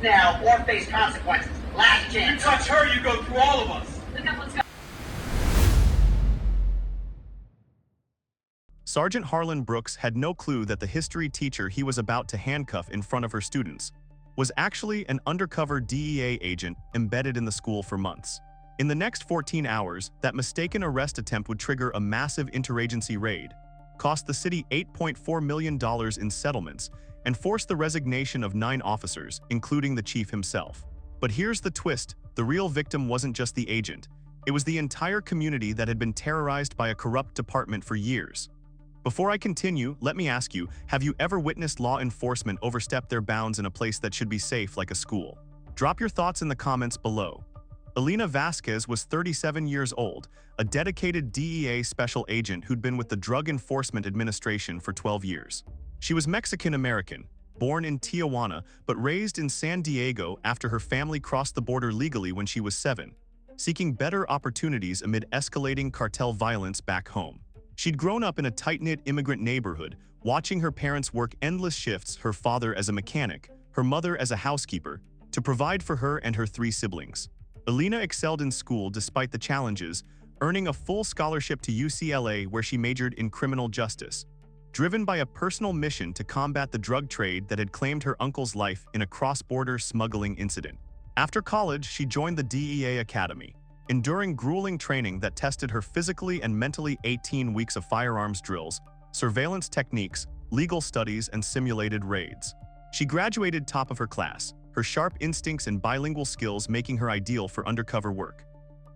Move now or face consequences. Last chance. You touch her, you go through all of us. Let's go. Sergeant Harlan Brooks had no clue that the history teacher he was about to handcuff in front of her students was actually an undercover DEA agent embedded in the school for months. In the next 14 hours, that mistaken arrest attempt would trigger a massive interagency raid, cost the city $8.4 million in settlements, and force the resignation of 9 officers, including the chief himself. But here's the twist: the real victim wasn't just the agent. It was the entire community that had been terrorized by a corrupt department for years. Before I continue, let me ask you, have you ever witnessed law enforcement overstep their bounds in a place that should be safe like a school? Drop your thoughts in the comments below. Elena Vasquez was 37 years old, a dedicated DEA special agent who'd been with the Drug Enforcement Administration for 12 years. She was Mexican-American, born in Tijuana, but raised in San Diego after her family crossed the border legally when she was 7, seeking better opportunities amid escalating cartel violence back home. She'd grown up in a tight-knit immigrant neighborhood, watching her parents work endless shifts, her father as a mechanic, her mother as a housekeeper, to provide for her and her 3 siblings. Elena excelled in school despite the challenges, earning a full scholarship to UCLA where she majored in criminal justice, driven by a personal mission to combat the drug trade that had claimed her uncle's life in a cross-border smuggling incident. After college, she joined the DEA Academy, enduring grueling training that tested her physically and mentally. 18 weeks of firearms drills, surveillance techniques, legal studies, and simulated raids. She graduated top of her class, her sharp instincts and bilingual skills making her ideal for undercover work.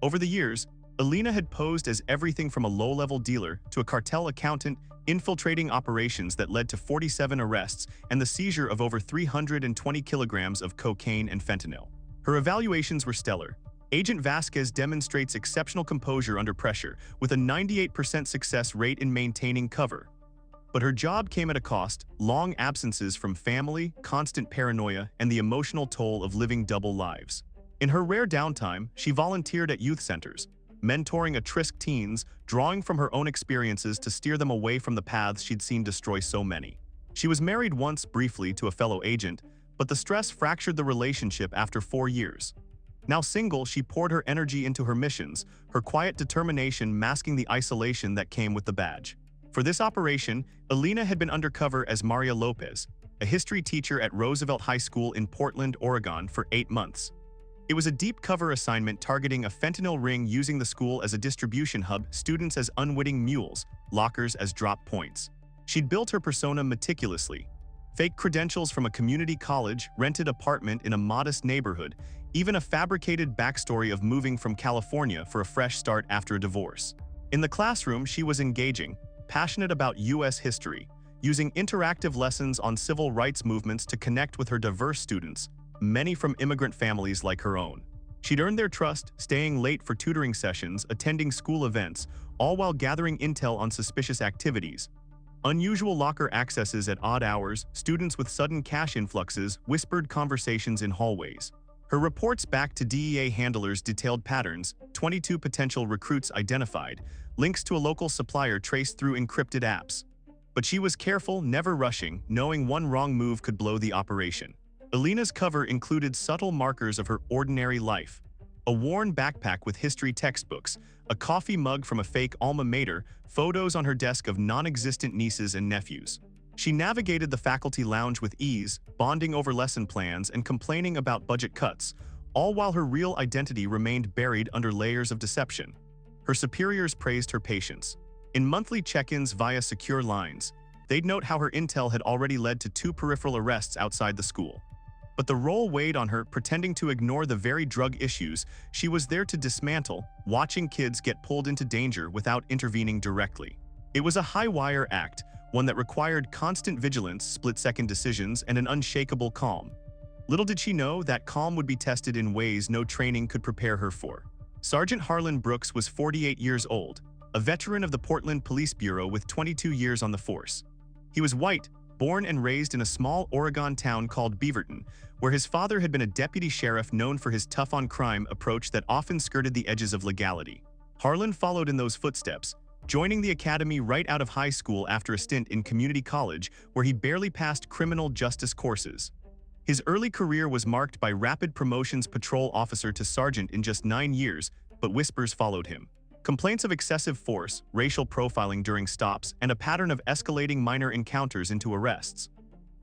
Over the years, Elena had posed as everything from a low-level dealer to a cartel accountant, infiltrating operations that led to 47 arrests and the seizure of over 320 kilograms of cocaine and fentanyl. Her evaluations were stellar. Agent Vasquez demonstrates exceptional composure under pressure, with a 98% success rate in maintaining cover. But her job came at a cost: long absences from family, constant paranoia, and the emotional toll of living double lives. In her rare downtime, she volunteered at youth centers, mentoring at-risk teens, drawing from her own experiences to steer them away from the paths she'd seen destroy so many. She was married once briefly to a fellow agent, but the stress fractured the relationship after 4 years. Now single, she poured her energy into her missions, her quiet determination masking the isolation that came with the badge. For this operation, Elena had been undercover as Maria Lopez, a history teacher at Roosevelt High School in Portland, Oregon, for 8 months. It was a deep cover assignment targeting a fentanyl ring, using the school as a distribution hub, students as unwitting mules, lockers as drop points. She'd built her persona meticulously. Fake credentials from a community college, rented apartment in a modest neighborhood, even a fabricated backstory of moving from California for a fresh start after a divorce. In the classroom, she was engaging, passionate about U.S. history, using interactive lessons on civil rights movements to connect with her diverse students, many from immigrant families like her own. She'd earned their trust, staying late for tutoring sessions, attending school events, all while gathering intel on suspicious activities. Unusual locker accesses at odd hours, students with sudden cash influxes, whispered conversations in hallways. Her reports back to DEA handlers detailed patterns: 22 potential recruits identified, links to a local supplier traced through encrypted apps. But she was careful, never rushing, knowing one wrong move could blow the operation. Elena's cover included subtle markers of her ordinary life: a worn backpack with history textbooks, a coffee mug from a fake alma mater, photos on her desk of non-existent nieces and nephews. She navigated the faculty lounge with ease, bonding over lesson plans and complaining about budget cuts, all while her real identity remained buried under layers of deception. Her superiors praised her patience. In monthly check-ins via secure lines, they'd note how her intel had already led to 2 peripheral arrests outside the school. But the role weighed on her, pretending to ignore the very drug issues she was there to dismantle, watching kids get pulled into danger without intervening directly. It was a high-wire act, one that required constant vigilance, split-second decisions, and an unshakable calm. Little did she know that calm would be tested in ways no training could prepare her for. Sergeant Harlan Brooks was 48 years old, a veteran of the Portland Police Bureau with 22 years on the force. He was white, born and raised in a small Oregon town called Beaverton, where his father had been a deputy sheriff known for his tough-on-crime approach that often skirted the edges of legality. Harlan followed in those footsteps, joining the academy right out of high school after a stint in community college where he barely passed criminal justice courses. His early career was marked by rapid promotions patrol officer to sergeant in just 9 years, but whispers followed him. Complaints of excessive force, racial profiling during stops, and a pattern of escalating minor encounters into arrests.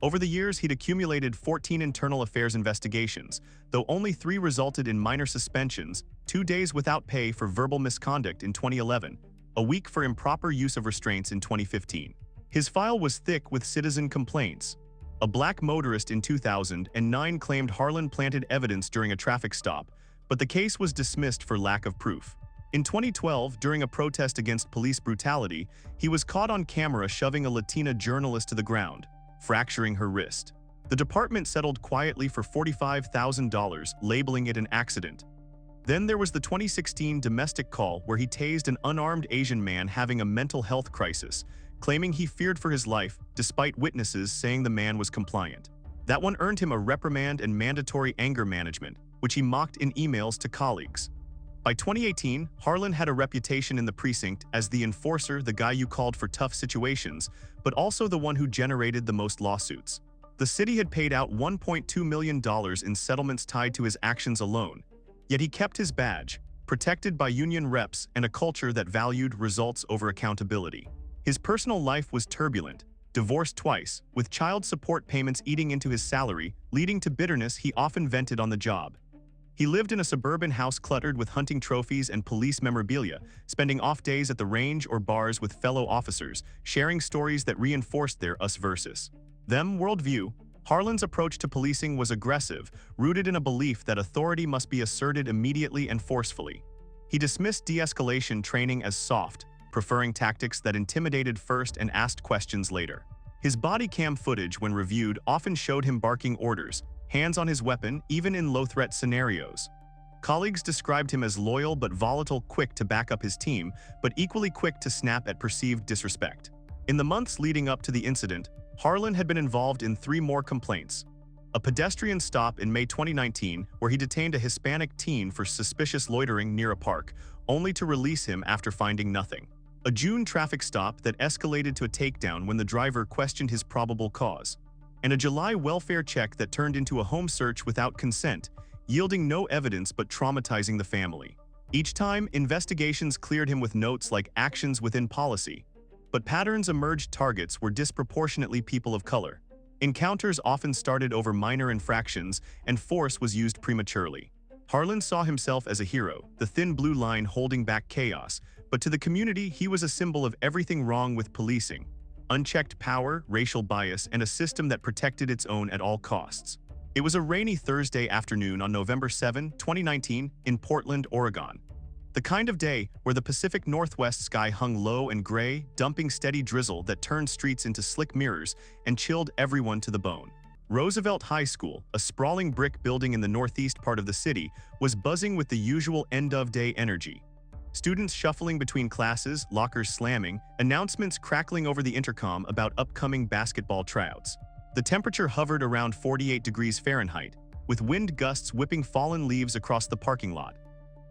Over the years, he'd accumulated 14 internal affairs investigations, though only 3 resulted in minor suspensions, 2 days without pay for verbal misconduct in 2011, a week for improper use of restraints in 2015. His file was thick with citizen complaints. A black motorist in 2009 claimed Harlan planted evidence during a traffic stop, but the case was dismissed for lack of proof. In 2012, during a protest against police brutality, he was caught on camera shoving a Latina journalist to the ground, fracturing her wrist. The department settled quietly for $45,000, labeling it an accident. Then there was the 2016 domestic call where he tased an unarmed Asian man having a mental health crisis, claiming he feared for his life, despite witnesses saying the man was compliant. That one earned him a reprimand and mandatory anger management, which he mocked in emails to colleagues. By 2018, Harlan had a reputation in the precinct as the enforcer, the guy you called for tough situations, but also the one who generated the most lawsuits. The city had paid out $1.2 million in settlements tied to his actions alone, yet he kept his badge, protected by union reps and a culture that valued results over accountability. His personal life was turbulent, divorced twice, with child support payments eating into his salary, leading to bitterness he often vented on the job. He lived in a suburban house cluttered with hunting trophies and police memorabilia, spending off days at the range or bars with fellow officers, sharing stories that reinforced their us versus them worldview. Harlan's approach to policing was aggressive, rooted in a belief that authority must be asserted immediately and forcefully. He dismissed de-escalation training as soft, preferring tactics that intimidated first and asked questions later. His body cam footage, when reviewed, often showed him barking orders, hands on his weapon, even in low-threat scenarios. Colleagues described him as loyal but volatile, quick to back up his team, but equally quick to snap at perceived disrespect. In the months leading up to the incident, Harlan had been involved in 3 more complaints. A pedestrian stop in May 2019, where he detained a Hispanic teen for suspicious loitering near a park, only to release him after finding nothing. A June traffic stop that escalated to a takedown when the driver questioned his probable cause. And a July welfare check that turned into a home search without consent, yielding no evidence but traumatizing the family. Each time, investigations cleared him with notes like actions within policy. But patterns emerged. Targets were disproportionately people of color. Encounters often started over minor infractions, and force was used prematurely. Harlan saw himself as a hero, the thin blue line holding back chaos, but to the community he was a symbol of everything wrong with policing. Unchecked power, racial bias, and a system that protected its own at all costs. It was a rainy Thursday afternoon on November 7, 2019, in Portland, Oregon. The kind of day where the Pacific Northwest sky hung low and gray, dumping steady drizzle that turned streets into slick mirrors and chilled everyone to the bone. Roosevelt High School, a sprawling brick building in the northeast part of the city, was buzzing with the usual end-of-day energy. Students shuffling between classes, lockers slamming, announcements crackling over the intercom about upcoming basketball tryouts. The temperature hovered around 48 degrees Fahrenheit, with wind gusts whipping fallen leaves across the parking lot.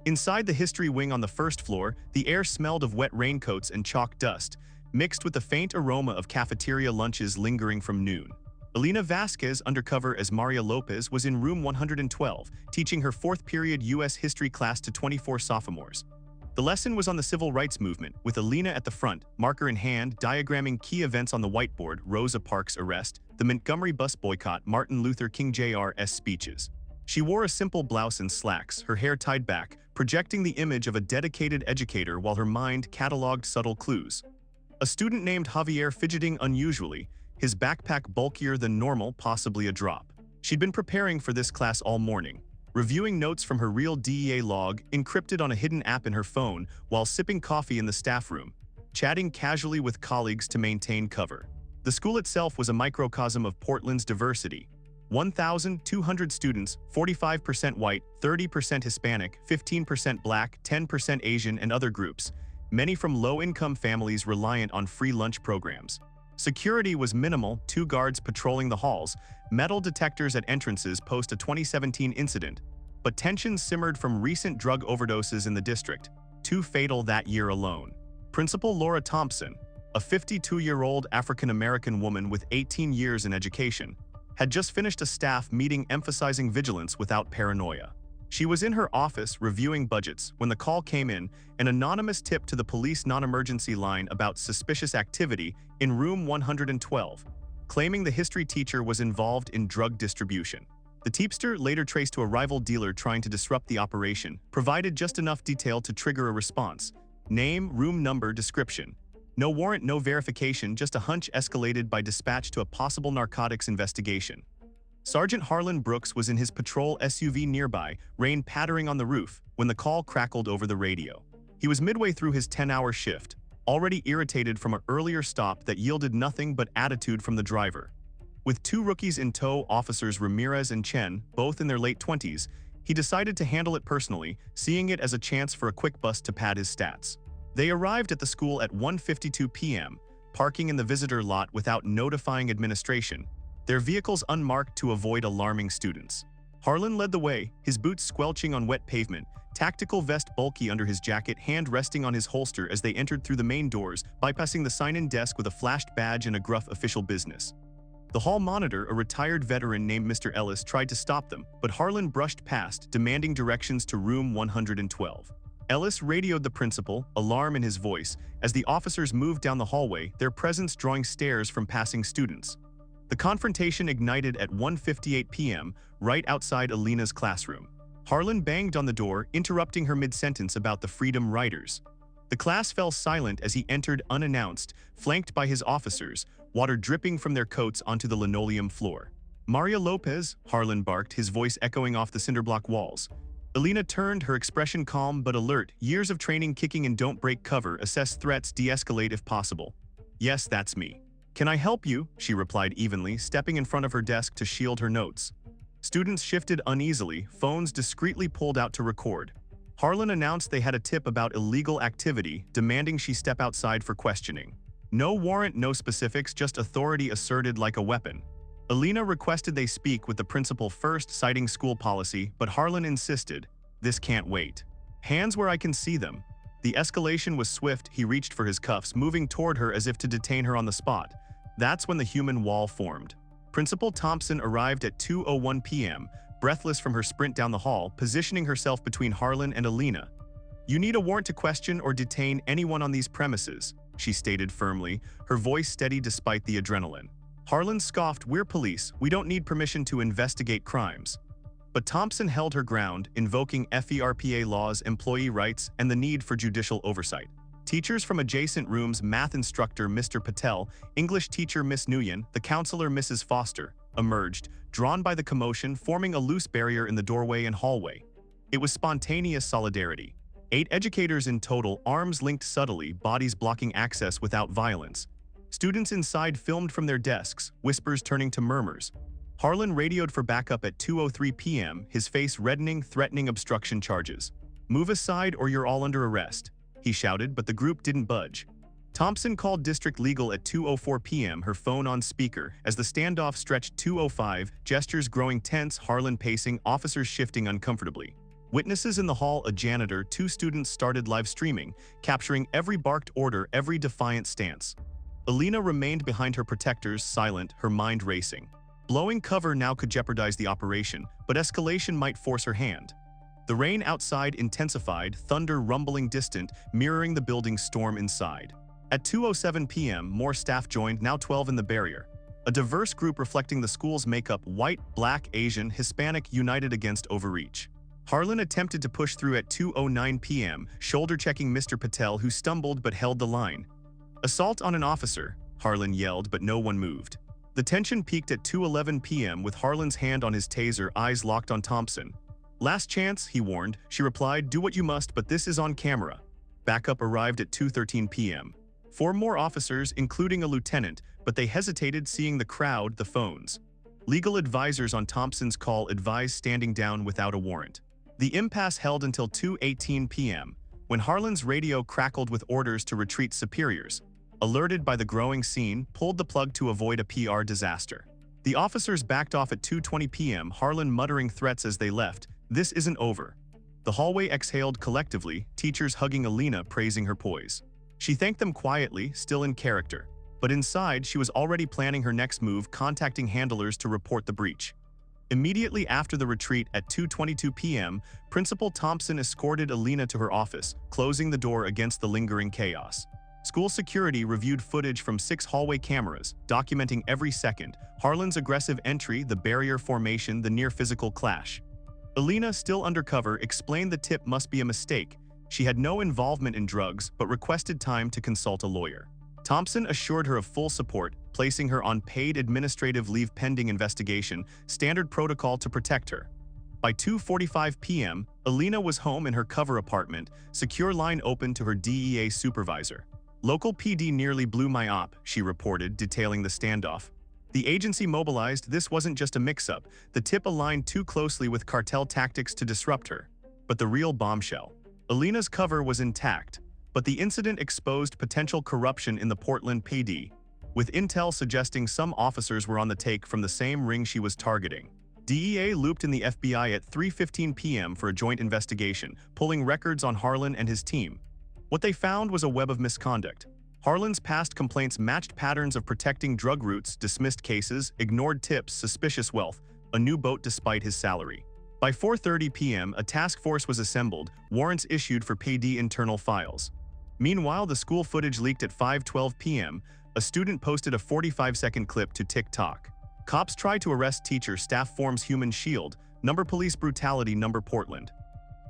Inside the history wing on the first floor, the air smelled of wet raincoats and chalk dust, mixed with the faint aroma of cafeteria lunches lingering from noon. Elena Vasquez, undercover as Maria Lopez, was in room 112, teaching her 4th period U.S. history class to 24 sophomores. The lesson was on the civil rights movement, with Elena at the front, marker in hand, diagramming key events on the whiteboard: Rosa Parks' arrest, the Montgomery bus boycott, Martin Luther King Jr.'s speeches. She wore a simple blouse and slacks, her hair tied back, projecting the image of a dedicated educator while her mind cataloged subtle clues. A student named Javier fidgeting unusually, his backpack bulkier than normal, possibly a drop. She'd been preparing for this class all morning, reviewing notes from her real DEA log encrypted on a hidden app in her phone while sipping coffee in the staff room, chatting casually with colleagues to maintain cover. The school itself was a microcosm of Portland's diversity. 1,200 students, 45% white, 30% Hispanic, 15% Black, 10% Asian, and other groups, many from low-income families reliant on free lunch programs. Security was minimal, 2 guards patrolling the halls, metal detectors at entrances post a 2017 incident, but tensions simmered from recent drug overdoses in the district, 2 fatal that year alone. Principal Laura Thompson, a 52-year-old African-American woman with 18 years in education, had just finished a staff meeting emphasizing vigilance without paranoia. She was in her office reviewing budgets when the call came in, an anonymous tip to the police non-emergency line about suspicious activity in room 112, claiming the history teacher was involved in drug distribution. The tipster, later traced to a rival dealer trying to disrupt the operation, provided just enough detail to trigger a response. Name, room number, description. No warrant, no verification, just a hunch escalated by dispatch to a possible narcotics investigation. Sergeant Harlan Brooks was in his patrol SUV nearby, rain pattering on the roof, when the call crackled over the radio. He was midway through his 10-hour shift, already irritated from an earlier stop that yielded nothing but attitude from the driver. With two rookies in tow, officers Ramirez and Chen, both in their late 20s, he decided to handle it personally, seeing it as a chance for a quick bust to pad his stats. They arrived at the school at 1:52 p.m., parking in the visitor lot without notifying administration, their vehicles unmarked to avoid alarming students. Harlan led the way, his boots squelching on wet pavement, tactical vest bulky under his jacket, hand resting on his holster as they entered through the main doors, bypassing the sign-in desk with a flashed badge and a gruff official business. The hall monitor, a retired veteran named Mr. Ellis, tried to stop them, but Harlan brushed past, demanding directions to room 112. Ellis radioed the principal, alarm in his voice, as the officers moved down the hallway, their presence drawing stares from passing students. The confrontation ignited at 1:58 p.m., right outside Alina's classroom. Harlan banged on the door, interrupting her mid-sentence about the Freedom Riders. The class fell silent as he entered unannounced, flanked by his officers, water dripping from their coats onto the linoleum floor. "Maria Lopez," Harlan barked, his voice echoing off the cinderblock walls. Alina turned, her expression calm but alert, years of training kicking in don't break cover, assess threats, de-escalate if possible. "Yes, that's me. Can I help you?" she replied evenly, stepping in front of her desk to shield her notes. Students shifted uneasily, phones discreetly pulled out to record. Harlan announced they had a tip about illegal activity, demanding she step outside for questioning. No warrant, no specifics, just authority asserted like a weapon. Alina requested they speak with the principal first, citing school policy, but Harlan insisted, "This can't wait. Hands where I can see them." The escalation was swift, he reached for his cuffs, moving toward her as if to detain her on the spot. That's when the human wall formed. Principal Thompson arrived at 2:01 p.m., breathless from her sprint down the hall, positioning herself between Harlan and Alina. "You need a warrant to question or detain anyone on these premises," she stated firmly, her voice steady despite the adrenaline. Harlan scoffed, "We're police, we don't need permission to investigate crimes." But Thompson held her ground, invoking FERPA laws, employee rights, and the need for judicial oversight. Teachers from adjacent rooms, math instructor Mr. Patel, English teacher Miss Nguyen, the counselor Mrs. Foster, emerged, drawn by the commotion, forming a loose barrier in the doorway and hallway. It was spontaneous solidarity. 8 educators in total, arms linked subtly, bodies blocking access without violence. Students inside filmed from their desks, whispers turning to murmurs. Harlan radioed for backup at 2:03 p.m., his face reddening, threatening obstruction charges. "Move aside or you're all under arrest," he shouted, but the group didn't budge. Thompson called district legal at 2:04 p.m., her phone on speaker, as the standoff stretched 2:05, gestures growing tense, Harlan pacing, officers shifting uncomfortably. Witnesses in the hall, a janitor, 2 students started live streaming, capturing every barked order, every defiant stance. Alina remained behind her protectors, silent, her mind racing. Blowing cover now could jeopardize the operation, but escalation might force her hand. The rain outside intensified, thunder rumbling distant, mirroring the building's storm inside. At 2:07 p.m., more staff joined, now 12 in the barrier. A diverse group reflecting the school's makeup, white, black, Asian, Hispanic, united against overreach. Harlan attempted to push through at 2:09 p.m., shoulder-checking Mr. Patel, who stumbled but held the line. "Assault on an officer," Harlan yelled, but no one moved. The tension peaked at 2:11 p.m. with Harlan's hand on his taser, eyes locked on Thompson. "Last chance," he warned. She replied, "Do what you must, but this is on camera." Backup arrived at 2:13 p.m. 4 more officers, including a lieutenant, but they hesitated, seeing the crowd, the phones. Legal advisors on Thompson's call advised standing down without a warrant. The impasse held until 2:18 p.m., when Harlan's radio crackled with orders to retreat. Superiors, alerted by the growing scene, pulled the plug to avoid a PR disaster. The officers backed off at 2:20 p.m., Harlan muttering threats as they left. "This isn't over." The hallway exhaled collectively, teachers hugging Alina, praising her poise. She thanked them quietly, still in character. But inside, she was already planning her next move, contacting handlers to report the breach. Immediately after the retreat at 2:22 p.m., Principal Thompson escorted Alina to her office, closing the door against the lingering chaos. School security reviewed footage from 6 hallway cameras, documenting every second: Harlan's aggressive entry, the barrier formation, the near-physical clash. Alina, still undercover, explained the tip must be a mistake. She had no involvement in drugs, but requested time to consult a lawyer. Thompson assured her of full support, placing her on paid administrative leave pending investigation, standard protocol to protect her. By 2:45 p.m., Alina was home in her cover apartment, secure line open to her DEA supervisor. "Local PD nearly blew my op," she reported, detailing the standoff. The agency mobilized. This wasn't just a mix-up. The tip aligned too closely with cartel tactics to disrupt her. But the real bombshell: Alina's cover was intact, but the incident exposed potential corruption in the Portland PD, with intel suggesting some officers were on the take from the same ring she was targeting. DEA looped in the FBI at 3:15 p.m. for a joint investigation, pulling records on Harlan and his team. What they found was a web of misconduct. Harlan's past complaints matched patterns of protecting drug routes, dismissed cases, ignored tips, suspicious wealth, a new boat despite his salary. By 4:30 p.m., a task force was assembled, warrants issued for PD internal files. Meanwhile, the school footage leaked at 5:12 p.m. A student posted a 45-second clip to TikTok. Cops try to arrest teacher, staff forms human shield, number police brutality, number Portland.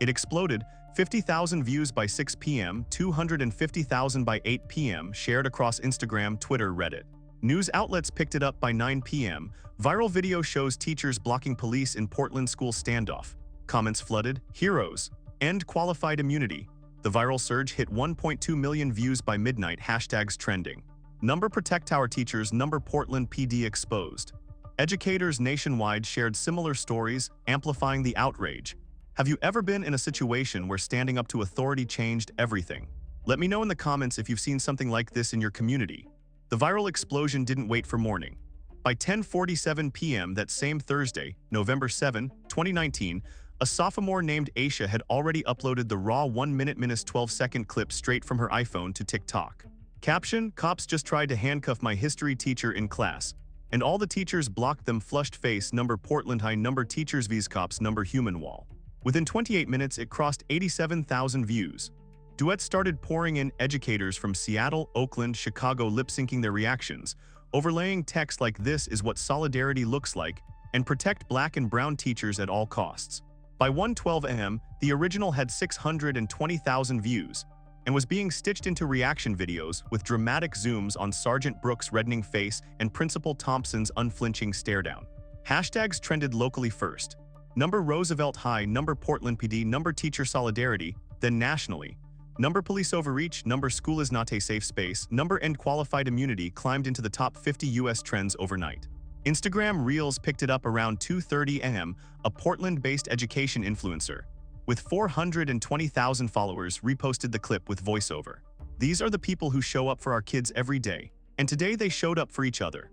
It exploded, 50,000 views by 6 p.m., 250,000 by 8 p.m., shared across Instagram, Twitter, Reddit. News outlets picked it up by 9 p.m. Viral video shows teachers blocking police in Portland school standoff. Comments flooded, "Heroes. End qualified immunity." The viral surge hit 1.2 million views by midnight, hashtags trending. Number protect our teachers, number Portland PD exposed. Educators nationwide shared similar stories, amplifying the outrage. Have you ever been in a situation where standing up to authority changed everything? Let me know in the comments if you've seen something like this in your community. The viral explosion didn't wait for morning. By 10:47 p.m. that same Thursday, November 7, 2019, a sophomore named Aisha had already uploaded the raw 1-minute-12-second clip straight from her iPhone to TikTok. Caption: "Cops just tried to handcuff my history teacher in class, and all the teachers blocked them, flushed face, number Portland High, number teachers vs cops, number human wall." Within 28 minutes, it crossed 87,000 views. Duets started pouring in, educators from Seattle, Oakland, Chicago lip-syncing their reactions, overlaying text like "This is what solidarity looks like," and "Protect black and brown teachers at all costs." By 1:12 a.m., the original had 620,000 views, and was being stitched into reaction videos with dramatic zooms on Sergeant Brooks' reddening face and Principal Thompson's unflinching stare-down. Hashtags trended locally first. Number Roosevelt High, number Portland PD, number teacher solidarity, then nationally. Number police overreach, number school is not a safe space, number end qualified immunity climbed into the top 50 US trends overnight. Instagram Reels picked it up around 2:30 a.m., a Portland-based education influencer, with 420,000 followers, reposted the clip with voiceover. "These are the people who show up for our kids every day, and today they showed up for each other."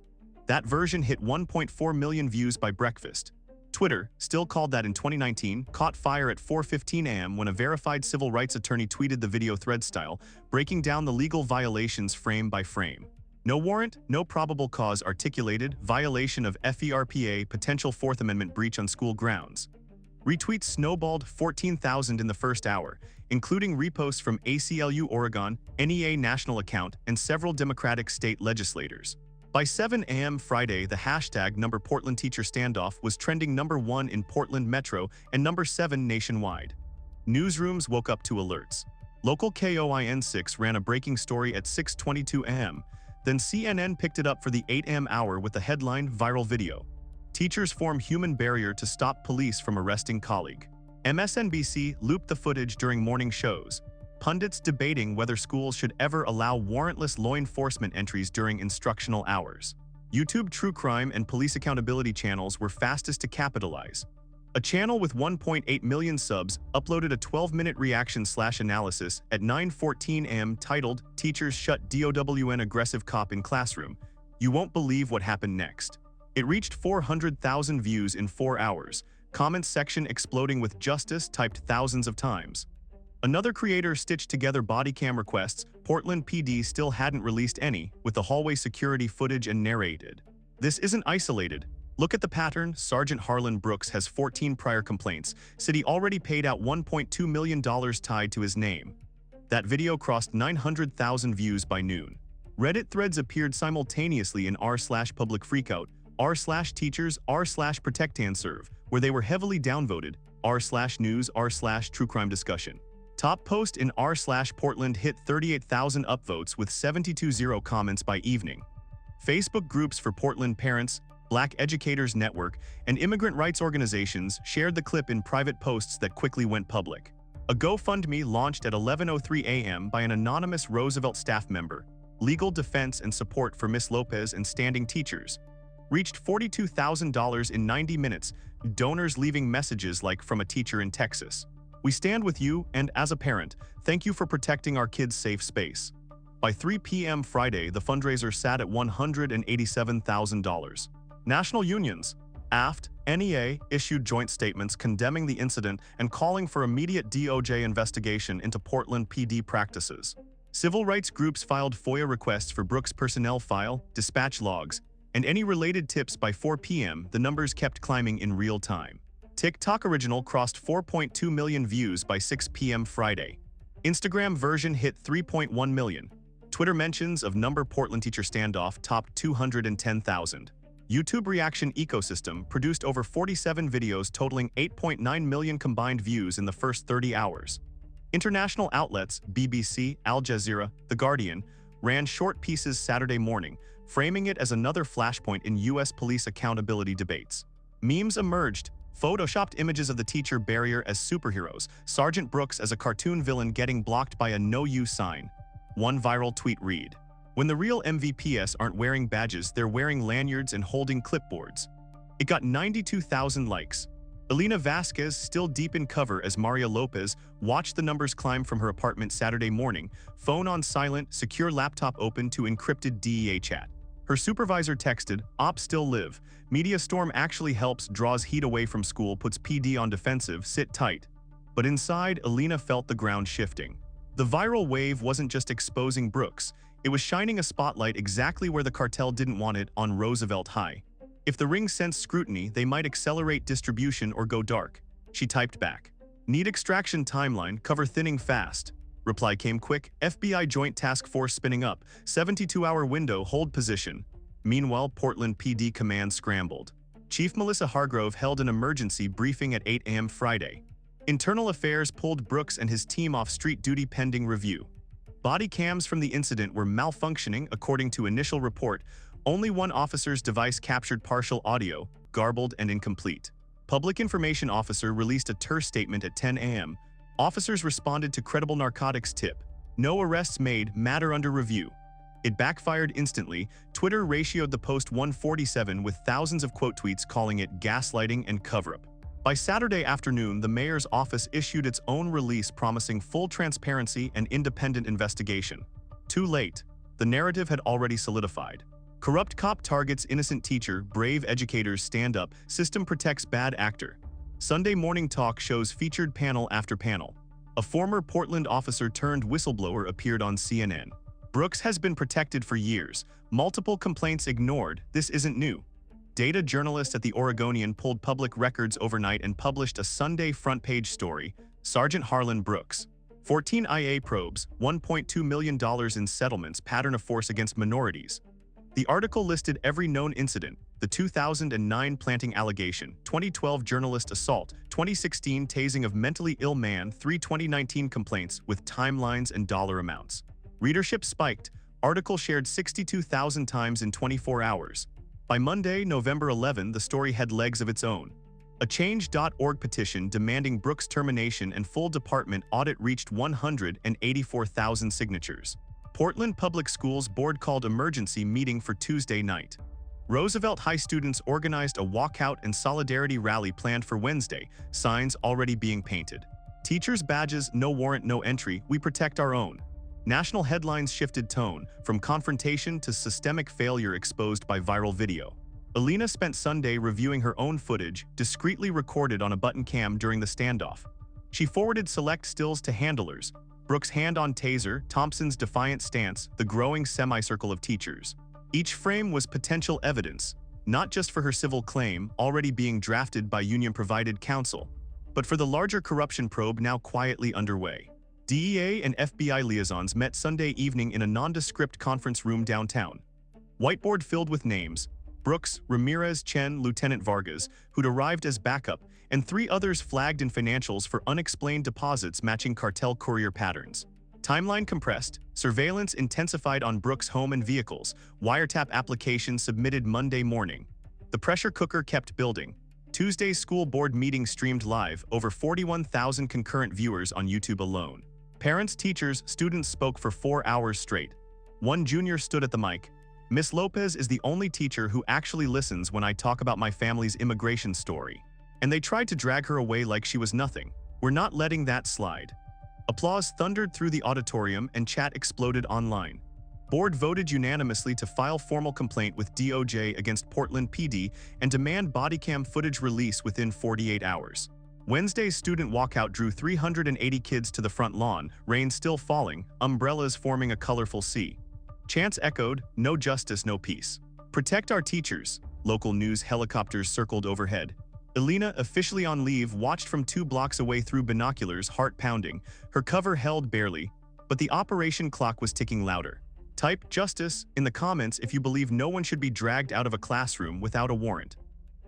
That version hit 1.4 million views by breakfast. Twitter, still called that in 2019, caught fire at 4:15 a.m. when a verified civil rights attorney tweeted the video thread style, breaking down the legal violations frame by frame. No warrant, no probable cause articulated, violation of FERPA, potential Fourth Amendment breach on school grounds. Retweets snowballed, 14,000 in the first hour, including reposts from ACLU Oregon, NEA national account, and several Democratic state legislators. By 7 a.m. Friday, the hashtag number Portland teacher standoff was trending number 1 in Portland Metro and number 7 nationwide. Newsrooms woke up to alerts. Local KOIN6 ran a breaking story at 6:22 a.m. Then CNN picked it up for the 8 a.m. hour with the headline "Viral Video. Teachers form human barrier to stop police from arresting colleague." MSNBC looped the footage during morning shows, pundits debating whether schools should ever allow warrantless law enforcement entries during instructional hours. YouTube true crime and police accountability channels were fastest to capitalize. A channel with 1.8 million subs uploaded a 12-minute reaction/analysis at 9:14 a.m. titled "Teachers Shut DOWN Aggressive Cop in Classroom. You Won't Believe What Happened Next." It reached 400,000 views in 4 hours, comments section exploding with "Justice" typed thousands of times. Another creator stitched together body cam requests. Portland PD still hadn't released any, with the hallway security footage and narrated. This isn't isolated. Look at the pattern. Sergeant Harlan Brooks has 14 prior complaints. City already paid out $1.2 million tied to his name. That video crossed 900,000 views by noon. Reddit threads appeared simultaneously in r/public freakout, r/teachers, r/protect-and-serve, where they were heavily downvoted, r/news, r/true crime discussion. Top post in r/Portland hit 38,000 upvotes with 72 comments by evening. Facebook groups for Portland parents, Black Educators Network, and immigrant rights organizations shared the clip in private posts that quickly went public. A GoFundMe launched at 11:03 a.m. by an anonymous Roosevelt staff member, Legal Defense and Support for Miss Lopez and Standing Teachers, reached $42,000 in 90 minutes, donors leaving messages like "From a teacher in Texas. We stand with you, and as a parent, thank you for protecting our kids' safe space." By 3 p.m. Friday, the fundraiser sat at $187,000. National unions, AFT, NEA, issued joint statements condemning the incident and calling for immediate DOJ investigation into Portland PD practices. Civil rights groups filed FOIA requests for Brooks' personnel file, dispatch logs, and any related tips. By 4 p.m., the numbers kept climbing in real time. TikTok original crossed 4.2 million views by 6 p.m. Friday. Instagram version hit 3.1 million. Twitter mentions of number Portland teacher standoff topped 210,000. YouTube reaction ecosystem produced over 47 videos totaling 8.9 million combined views in the first 30 hours. International outlets, BBC, Al Jazeera, The Guardian, ran short pieces Saturday morning, framing it as another flashpoint in U.S. police accountability debates. Memes emerged, photoshopped images of the teacher barrier as superheroes, Sergeant Brooks as a cartoon villain getting blocked by a "no-you" sign. One viral tweet read, "When the real MVPs aren't wearing badges, they're wearing lanyards and holding clipboards." It got 92,000 likes. Elena Vasquez, still deep in cover as Maria Lopez, watched the numbers climb from her apartment Saturday morning, phone on silent, secure laptop open to encrypted DEA chat. Her supervisor texted, "Ops still live. Media storm actually helps, draws heat away from school, puts PD on defensive, sit tight." But inside, Elena felt the ground shifting. The viral wave wasn't just exposing Brooks, it was shining a spotlight exactly where the cartel didn't want it, on Roosevelt High. If the ring sensed scrutiny, they might accelerate distribution or go dark. She typed back, "Need extraction timeline, cover thinning fast." Reply came quick, "FBI Joint Task Force spinning up, 72-hour window, hold position." Meanwhile, Portland PD command scrambled. Chief Melissa Hargrove held an emergency briefing at 8 a.m. Friday. Internal Affairs pulled Brooks and his team off street duty pending review. Body cams from the incident were malfunctioning, according to initial report. Only one officer's device captured partial audio, garbled and incomplete. Public Information Officer released a terse statement at 10 a.m. Officers responded to credible narcotics tip. No arrests made, matter under review. It backfired instantly. Twitter ratioed the post 147 with thousands of quote tweets calling it gaslighting and cover-up. By Saturday afternoon, the mayor's office issued its own release promising full transparency and independent investigation. Too late. The narrative had already solidified. Corrupt cop targets innocent teacher, brave educators stand up, system protects bad actor. Sunday morning talk shows featured panel after panel. A former Portland officer turned whistleblower appeared on CNN. Brooks has been protected for years. Multiple complaints ignored. This isn't new. Data journalist at the Oregonian pulled public records overnight and published a Sunday front-page story, Sergeant Harlan Brooks. 14 IA probes, $1.2 million in settlements, pattern of force against minorities. The article listed every known incident: the 2009 planting allegation, 2012 journalist assault, 2016 tasing of mentally ill man, 3 2019 complaints with timelines and dollar amounts. Readership spiked. Article shared 62,000 times in 24 hours. By Monday, November 11, the story had legs of its own. A Change.org petition demanding Brooks' termination and full department audit reached 184,000 signatures. Portland Public Schools Board called emergency meeting for Tuesday night. Roosevelt High students organized a walkout and solidarity rally planned for Wednesday, signs already being painted. Teachers' badges, no warrant, no entry, we protect our own. National headlines shifted tone, from confrontation to systemic failure exposed by viral video. Elena spent Sunday reviewing her own footage, discreetly recorded on a button cam during the standoff. She forwarded select stills to handlers, Brooks' hand on taser, Thompson's defiant stance, the growing semicircle of teachers. Each frame was potential evidence, not just for her civil claim, already being drafted by union-provided counsel, but for the larger corruption probe now quietly underway. DEA and FBI liaisons met Sunday evening in a nondescript conference room downtown. Whiteboard filled with names: Brooks, Ramirez, Chen, Lieutenant Vargas, who'd arrived as backup, and 3 others flagged in financials for unexplained deposits matching cartel courier patterns. Timeline compressed, surveillance intensified on Brooks' home and vehicles, wiretap application submitted Monday morning. The pressure cooker kept building. Tuesday's school board meeting streamed live, over 41,000 concurrent viewers on YouTube alone. Parents, teachers, students spoke for 4 hours straight. One junior stood at the mic. "Miss Lopez is the only teacher who actually listens when I talk about my family's immigration story. And they tried to drag her away like she was nothing. We're not letting that slide." Applause thundered through the auditorium and chat exploded online. Board voted unanimously to file formal complaint with DOJ against Portland PD and demand bodycam footage release within 48 hours. Wednesday's student walkout drew 380 kids to the front lawn, rain still falling, umbrellas forming a colorful sea. Chants echoed, "No justice, no peace. Protect our teachers." Local news helicopters circled overhead. Elena, officially on leave, watched from 2 blocks away through binoculars, heart pounding, her cover held barely, but the operation clock was ticking louder. Type "justice" in the comments if you believe no one should be dragged out of a classroom without a warrant.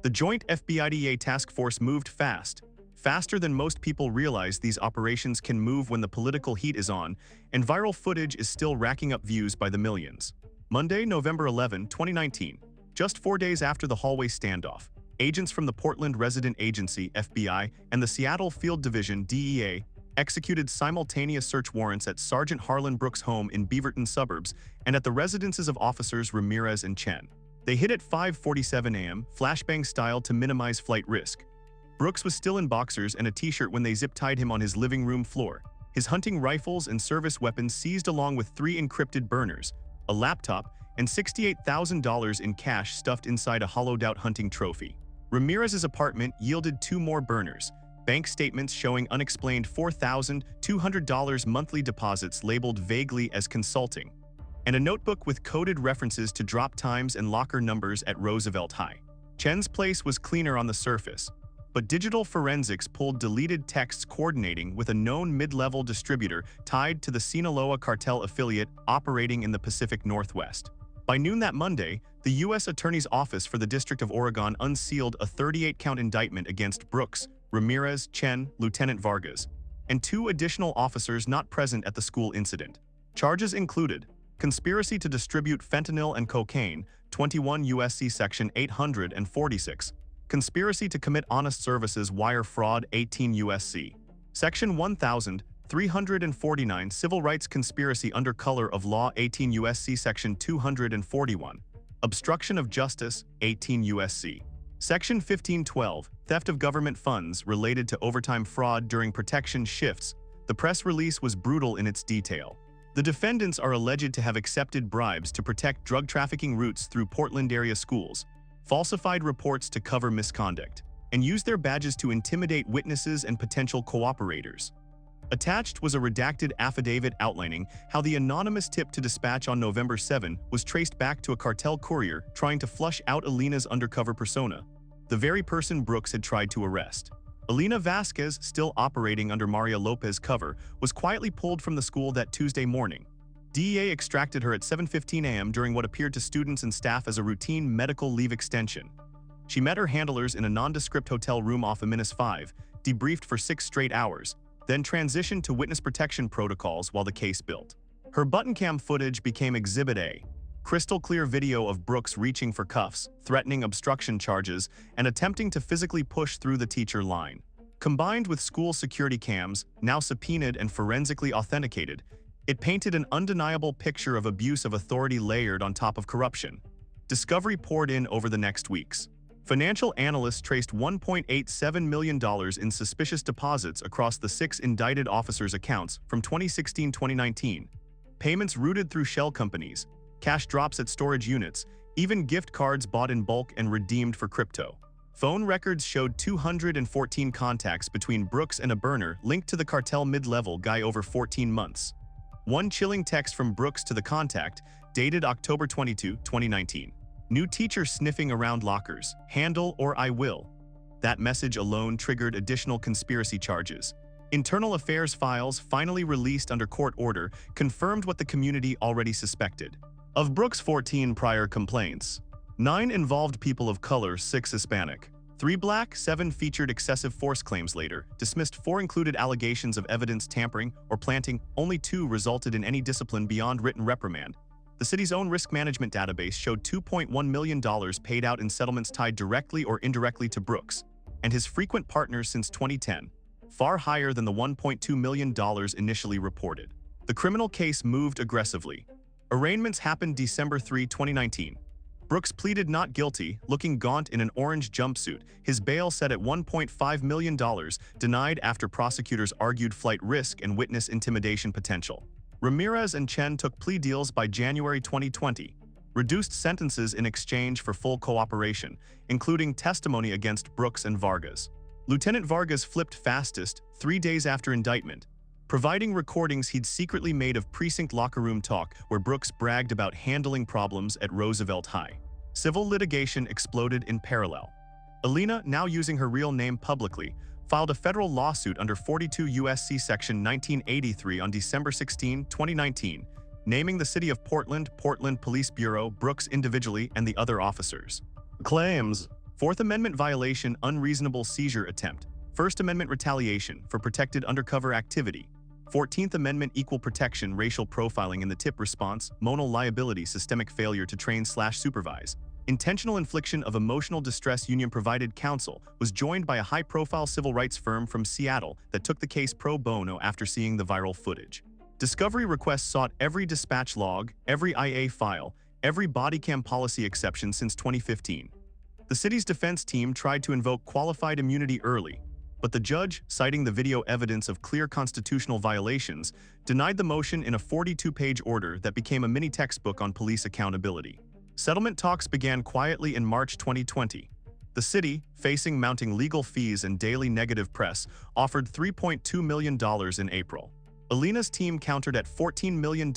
The joint FBI-DEA task force moved fast, faster than most people realize. These operations can move when the political heat is on, and viral footage is still racking up views by the millions. Monday, November 11, 2019, just 4 days after the hallway standoff, agents from the Portland Resident Agency, FBI, and the Seattle Field Division, DEA, executed simultaneous search warrants at Sergeant Harlan Brooks' home in Beaverton suburbs and at the residences of officers Ramirez and Chen. They hit at 5:47 a.m., flashbang style to minimize flight risk. Brooks was still in boxers and a t-shirt when they zip-tied him on his living room floor, his hunting rifles and service weapons seized along with 3 encrypted burners, a laptop, and $68,000 in cash stuffed inside a hollowed-out hunting trophy. Ramirez's apartment yielded 2 more burners, bank statements showing unexplained $4,200 monthly deposits labeled vaguely as consulting, and a notebook with coded references to drop times and locker numbers at Roosevelt High. Chen's place was cleaner on the surface, but digital forensics pulled deleted texts coordinating with a known mid-level distributor tied to the Sinaloa cartel affiliate operating in the Pacific Northwest. By noon that Monday, the U.S. Attorney's Office for the District of Oregon unsealed a 38-count indictment against Brooks, Ramirez, Chen, Lieutenant Vargas, and 2 additional officers not present at the school incident. Charges included conspiracy to distribute fentanyl and cocaine, 21 U.S.C. Section 846, conspiracy to commit honest services wire fraud, 18 U.S.C. Section 1349, civil rights conspiracy under color of law, 18 U.S.C. Section 241, obstruction of justice, 18 U.S.C. Section 1512, theft of government funds related to overtime fraud during protection shifts. The press release was brutal in its detail. The defendants are alleged to have accepted bribes to protect drug trafficking routes through Portland area schools, falsified reports to cover misconduct, and used their badges to intimidate witnesses and potential cooperators. Attached was a redacted affidavit outlining how the anonymous tip to dispatch on November 7 was traced back to a cartel courier trying to flush out Elena's undercover persona, the very person Brooks had tried to arrest. Elena Vasquez, still operating under Maria Lopez's cover, was quietly pulled from the school that Tuesday morning. DEA extracted her at 7:15 a.m. during what appeared to students and staff as a routine medical leave extension. She met her handlers in a nondescript hotel room off Eminis 5, debriefed for 6 straight hours, then transitioned to witness protection protocols while the case built. Her button cam footage became Exhibit A, crystal clear video of Brooks reaching for cuffs, threatening obstruction charges, and attempting to physically push through the teacher line. Combined with school security cams, now subpoenaed and forensically authenticated, it painted an undeniable picture of abuse of authority layered on top of corruption. Discovery poured in over the next weeks. Financial analysts traced $1.87 million in suspicious deposits across the 6 indicted officers' accounts from 2016-2019. Payments routed through shell companies, cash drops at storage units, even gift cards bought in bulk and redeemed for crypto. Phone records showed 214 contacts between Brooks and a burner linked to the cartel mid-level guy over 14 months. One chilling text from Brooks to the contact, dated October 22, 2019. New teacher sniffing around lockers, handle or I will. That message alone triggered additional conspiracy charges. Internal affairs files finally released under court order confirmed what the community already suspected. Of Brooks' 14 prior complaints, 9 involved people of color, 6 Hispanic. 3 black, 7 featured excessive force claims later, dismissed 4 included allegations of evidence tampering or planting, only 2 resulted in any discipline beyond written reprimand. The city's own risk management database showed $2.1 million paid out in settlements tied directly or indirectly to Brooks and his frequent partners since 2010, far higher than the $1.2 million initially reported. The criminal case moved aggressively. Arraignments happened December 3, 2019. Brooks pleaded not guilty, looking gaunt in an orange jumpsuit, his bail set at $1.5 million, denied after prosecutors argued flight risk and witness intimidation potential. Ramirez and Chen took plea deals by January 2020, reduced sentences in exchange for full cooperation, including testimony against Brooks and Vargas. Lieutenant Vargas flipped fastest 3 days after indictment, providing recordings he'd secretly made of precinct locker room talk where Brooks bragged about handling problems at Roosevelt High. Civil litigation exploded in parallel. Alina, now using her real name publicly, filed a federal lawsuit under 42 U.S.C. Section 1983 on December 16, 2019, naming the city of Portland, Portland Police Bureau, Brooks individually, and the other officers. Claims: Fourth Amendment violation, unreasonable seizure attempt. First Amendment retaliation for protected undercover activity. 14th Amendment equal protection, racial profiling in the tip response, monal liability, systemic failure to train/supervise. Intentional infliction of emotional distress. Union-provided counsel was joined by a high-profile civil rights firm from Seattle that took the case pro bono after seeing the viral footage. Discovery requests sought every dispatch log, every IA file, every body cam policy exception since 2015. The city's defense team tried to invoke qualified immunity early, but the judge, citing the video evidence of clear constitutional violations, denied the motion in a 42-page order that became a mini textbook on police accountability. Settlement talks began quietly in March 2020. The city, facing mounting legal fees and daily negative press, offered $3.2 million in April. Alina's team countered at $14 million,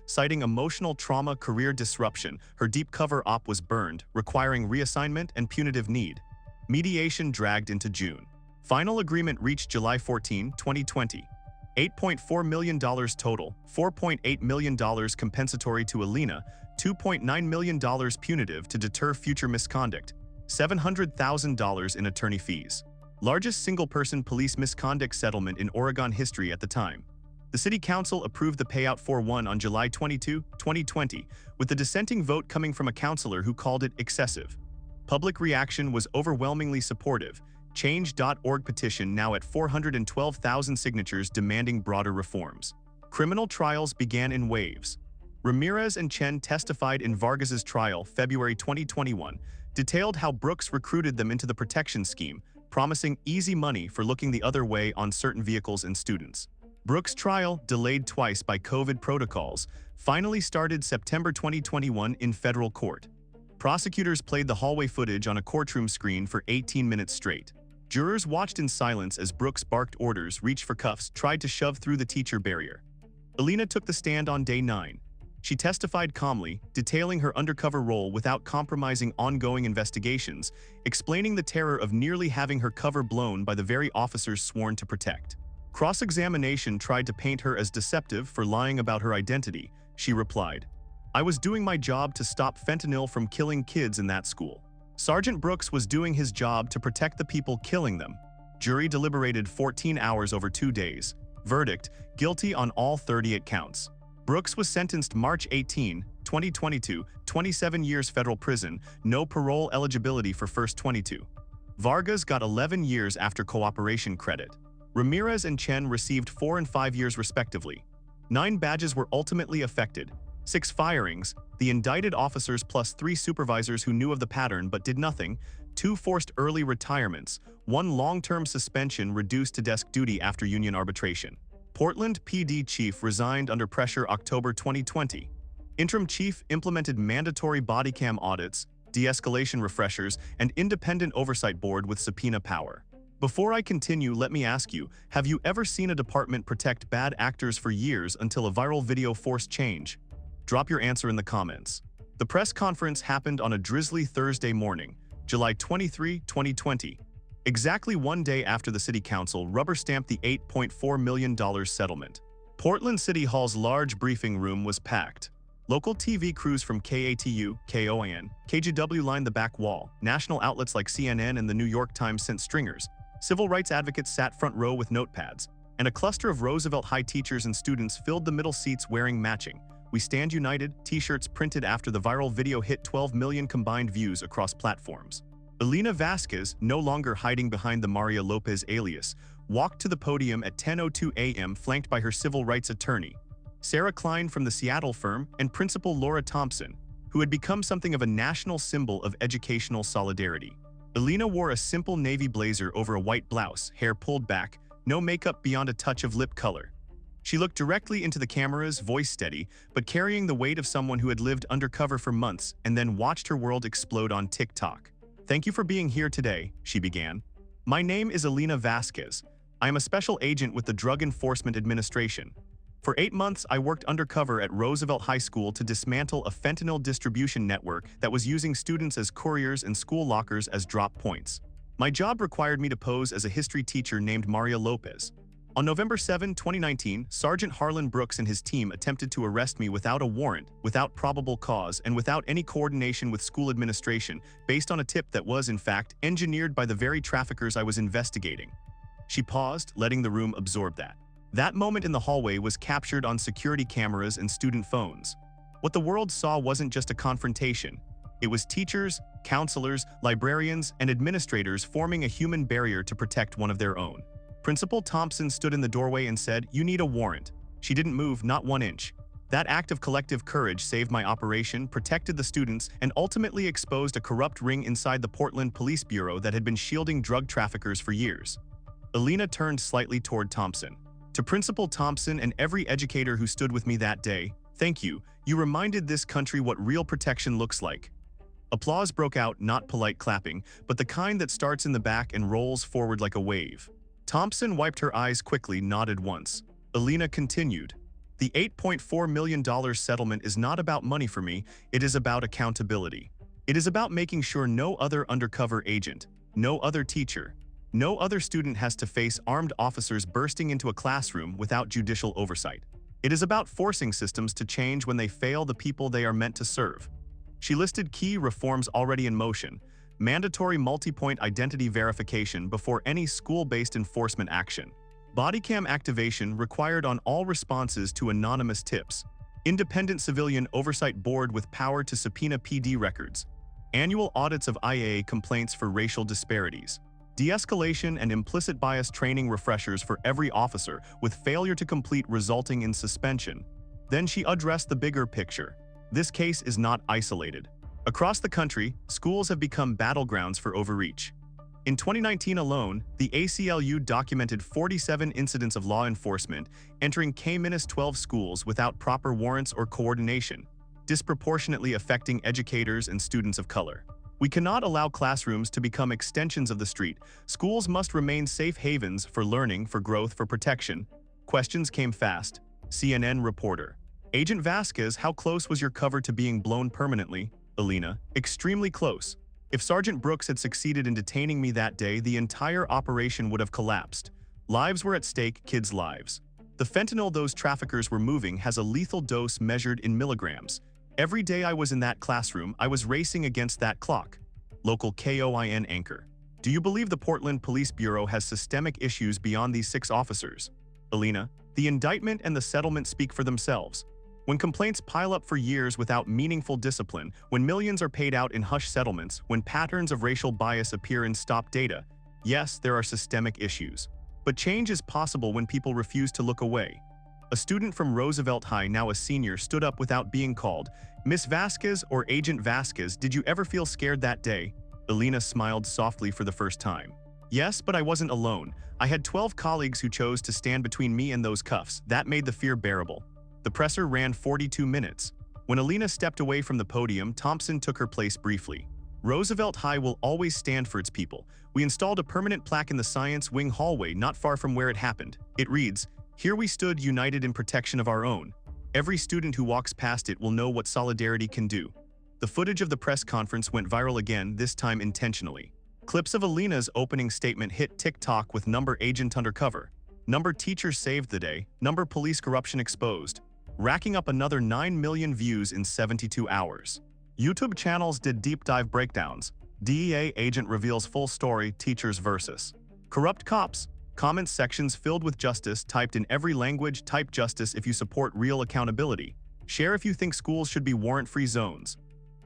citing emotional trauma, career disruption. Her deep cover op was burned, requiring reassignment and punitive need. Mediation dragged into June. Final agreement reached July 14, 2020. $8.4 million total, $4.8 million compensatory to Alina, $2.9 million punitive to deter future misconduct, $700,000 in attorney fees. Largest single-person police misconduct settlement in Oregon history at the time. The City Council approved the payout 4-1 on July 22, 2020, with the dissenting vote coming from a councilor who called it excessive. Public reaction was overwhelmingly supportive. Change.org petition now at 412,000 signatures demanding broader reforms. Criminal trials began in waves. Ramirez and Chen testified in Vargas's trial February 2021, detailed how Brooks recruited them into the protection scheme, promising easy money for looking the other way on certain vehicles and students. Brooks' trial, delayed twice by COVID protocols, finally started September 2021 in federal court. Prosecutors played the hallway footage on a courtroom screen for 18 minutes straight. Jurors watched in silence as Brooks barked orders, reached for cuffs, tried to shove through the teacher barrier. Alina took the stand on day 9. She testified calmly, detailing her undercover role without compromising ongoing investigations, explaining the terror of nearly having her cover blown by the very officers sworn to protect. Cross-examination tried to paint her as deceptive for lying about her identity. She replied, "I was doing my job to stop fentanyl from killing kids in that school. Sergeant Brooks was doing his job to protect the people killing them." Jury deliberated 14 hours over 2 days. Verdict: guilty on all 38 counts. Brooks was sentenced March 18, 2022, 27 years federal prison, no parole eligibility for first 22. Vargas got 11 years after cooperation credit. Ramirez and Chen received 4 and 5 years respectively. 9 badges were ultimately affected. 6 firings, the indicted officers plus 3 supervisors who knew of the pattern but did nothing, 2 forced early retirements, 1 long-term suspension reduced to desk duty after union arbitration. Portland PD chief resigned under pressure October 2020. Interim chief implemented mandatory body cam audits. de-escalation refreshers, and independent oversight board with subpoena power. Before I continue, let me ask you, have you ever seen a department protect bad actors for years until a viral video forced change? Drop your answer in the comments. The press conference happened on a drizzly Thursday morning, July 23, 2020. Exactly one day after the City Council rubber-stamped the $8.4 million settlement. Portland City Hall's large briefing room was packed. Local TV crews from KATU, KOAN, KGW lined the back wall. National outlets like CNN and the New York Times sent stringers. Civil rights advocates sat front row with notepads. And a cluster of Roosevelt High teachers and students filled the middle seats wearing matching "We Stand United" t-shirts printed after the viral video hit 12 million combined views across platforms. Elena Vasquez, no longer hiding behind the Maria Lopez alias, walked to the podium at 10:02 a.m. flanked by her civil rights attorney, Sarah Klein from the Seattle firm, and Principal Laura Thompson, who had become something of a national symbol of educational solidarity. Elena wore a simple navy blazer over a white blouse, hair pulled back, no makeup beyond a touch of lip color. She looked directly into the cameras, voice steady, but carrying the weight of someone who had lived undercover for months and then watched her world explode on TikTok. "Thank you for being here today," she began. "My name is Elena Vasquez. I am a special agent with the Drug Enforcement Administration. For 8 months, I worked undercover at Roosevelt High School to dismantle a fentanyl distribution network that was using students as couriers and school lockers as drop points. My job required me to pose as a history teacher named Maria Lopez. On November 7, 2019, Sergeant Harlan Brooks and his team attempted to arrest me without a warrant, without probable cause, and without any coordination with school administration, based on a tip that was, in fact, engineered by the very traffickers I was investigating." She paused, letting the room absorb that. That moment in the hallway was captured on security cameras and student phones. What the world saw wasn't just a confrontation. It was teachers, counselors, librarians, and administrators forming a human barrier to protect one of their own. Principal Thompson stood in the doorway and said, "You need a warrant." She didn't move, not 1 inch. That act of collective courage saved my operation, protected the students, and ultimately exposed a corrupt ring inside the Portland Police Bureau that had been shielding drug traffickers for years. Elena turned slightly toward Thompson. "To Principal Thompson and every educator who stood with me that day, thank you. You reminded this country what real protection looks like." Applause broke out, not polite clapping, but the kind that starts in the back and rolls forward like a wave. Thompson wiped her eyes quickly, nodded once. Elena continued, "The $8.4 million settlement is not about money for me, it is about accountability. It is about making sure no other undercover agent, no other teacher, no other student has to face armed officers bursting into a classroom without judicial oversight. It is about forcing systems to change when they fail the people they are meant to serve." She listed key reforms already in motion: mandatory multi-point identity verification before any school-based enforcement action, bodycam activation required on all responses to anonymous tips, independent civilian oversight board with power to subpoena PD records, annual audits of IA complaints for racial disparities, de-escalation and implicit bias training refreshers for every officer with failure to complete resulting in suspension. Then she addressed the bigger picture. This case is not isolated. Across the country, schools have become battlegrounds for overreach. In 2019 alone, the ACLU documented 47 incidents of law enforcement entering K-12 schools without proper warrants or coordination, disproportionately affecting educators and students of color. We cannot allow classrooms to become extensions of the street. Schools must remain safe havens for learning, for growth, for protection. Questions came fast. CNN reporter: "Agent Vasquez, how close was your cover to being blown permanently?" Elena: "Extremely close. If Sergeant Brooks had succeeded in detaining me that day, the entire operation would have collapsed. Lives were at stake, kids' lives. The fentanyl those traffickers were moving has a lethal dose measured in milligrams. Every day I was in that classroom, I was racing against that clock." Local KOIN anchor: "Do you believe the Portland Police Bureau has systemic issues beyond these 6 officers?" Elena: "The indictment and the settlement speak for themselves. When complaints pile up for years without meaningful discipline, when millions are paid out in hush settlements, when patterns of racial bias appear in stop data, yes, there are systemic issues. But change is possible when people refuse to look away." A student from Roosevelt High, now a senior, stood up without being called. "Miss Vasquez or Agent Vasquez, did you ever feel scared that day?" Elena smiled softly for the first time. "Yes, but I wasn't alone. I had 12 colleagues who chose to stand between me and those cuffs. That made the fear bearable." The presser ran 42 minutes. When Elena stepped away from the podium, Thompson took her place briefly. Roosevelt High will always stand for its people. We installed a permanent plaque in the science wing hallway not far from where it happened. It reads, "Here we stood united in protection of our own. Every student who walks past it will know what solidarity can do." The footage of the press conference went viral again, this time intentionally. Clips of Alina's opening statement hit TikTok with number agent undercover, number teachers saved the day, number police corruption exposed, racking up another 9 million views in 72 hours. YouTube channels did deep dive breakdowns. DEA agent reveals full story, teachers versus corrupt cops. Comment sections filled with justice typed in every language. Type justice if you support real accountability. Share if you think schools should be warrant-free zones.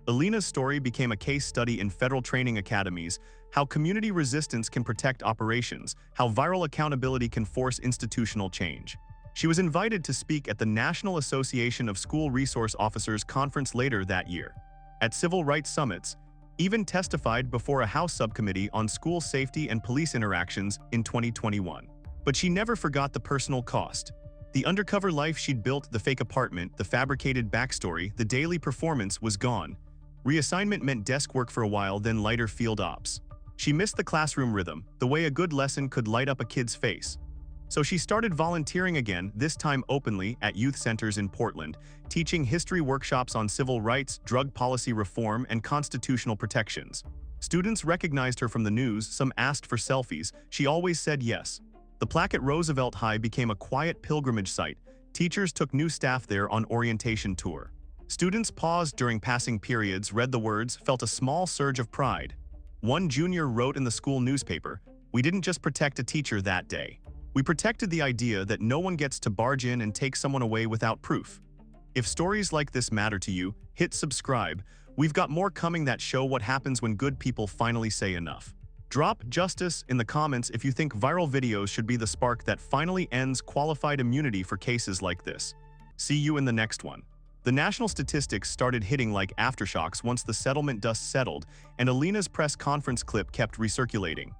Alina's story became a case study in federal training academies, how community resistance can protect operations, how viral accountability can force institutional change. She was invited to speak at the National Association of School Resource Officers conference later that year. At civil rights summits, even testified before a House subcommittee on school safety and police interactions in 2021. But she never forgot the personal cost. The undercover life she'd built, the fake apartment, the fabricated backstory, the daily performance was gone. Reassignment meant desk work for a while, then lighter field ops. She missed the classroom rhythm, the way a good lesson could light up a kid's face. So she started volunteering again, this time openly, at youth centers in Portland, teaching history workshops on civil rights, drug policy reform, and constitutional protections. Students recognized her from the news, some asked for selfies, she always said yes. The plaque at Roosevelt High became a quiet pilgrimage site. Teachers took new staff there on orientation tour. Students paused during passing periods, read the words, felt a small surge of pride. One junior wrote in the school newspaper, "We didn't just protect a teacher that day. We protected the idea that no one gets to barge in and take someone away without proof." If stories like this matter to you, hit subscribe. We've got more coming that show what happens when good people finally say enough. Drop justice in the comments if you think viral videos should be the spark that finally ends qualified immunity for cases like this. See you in the next one. The national statistics started hitting like aftershocks once the settlement dust settled and Alina's press conference clip kept recirculating.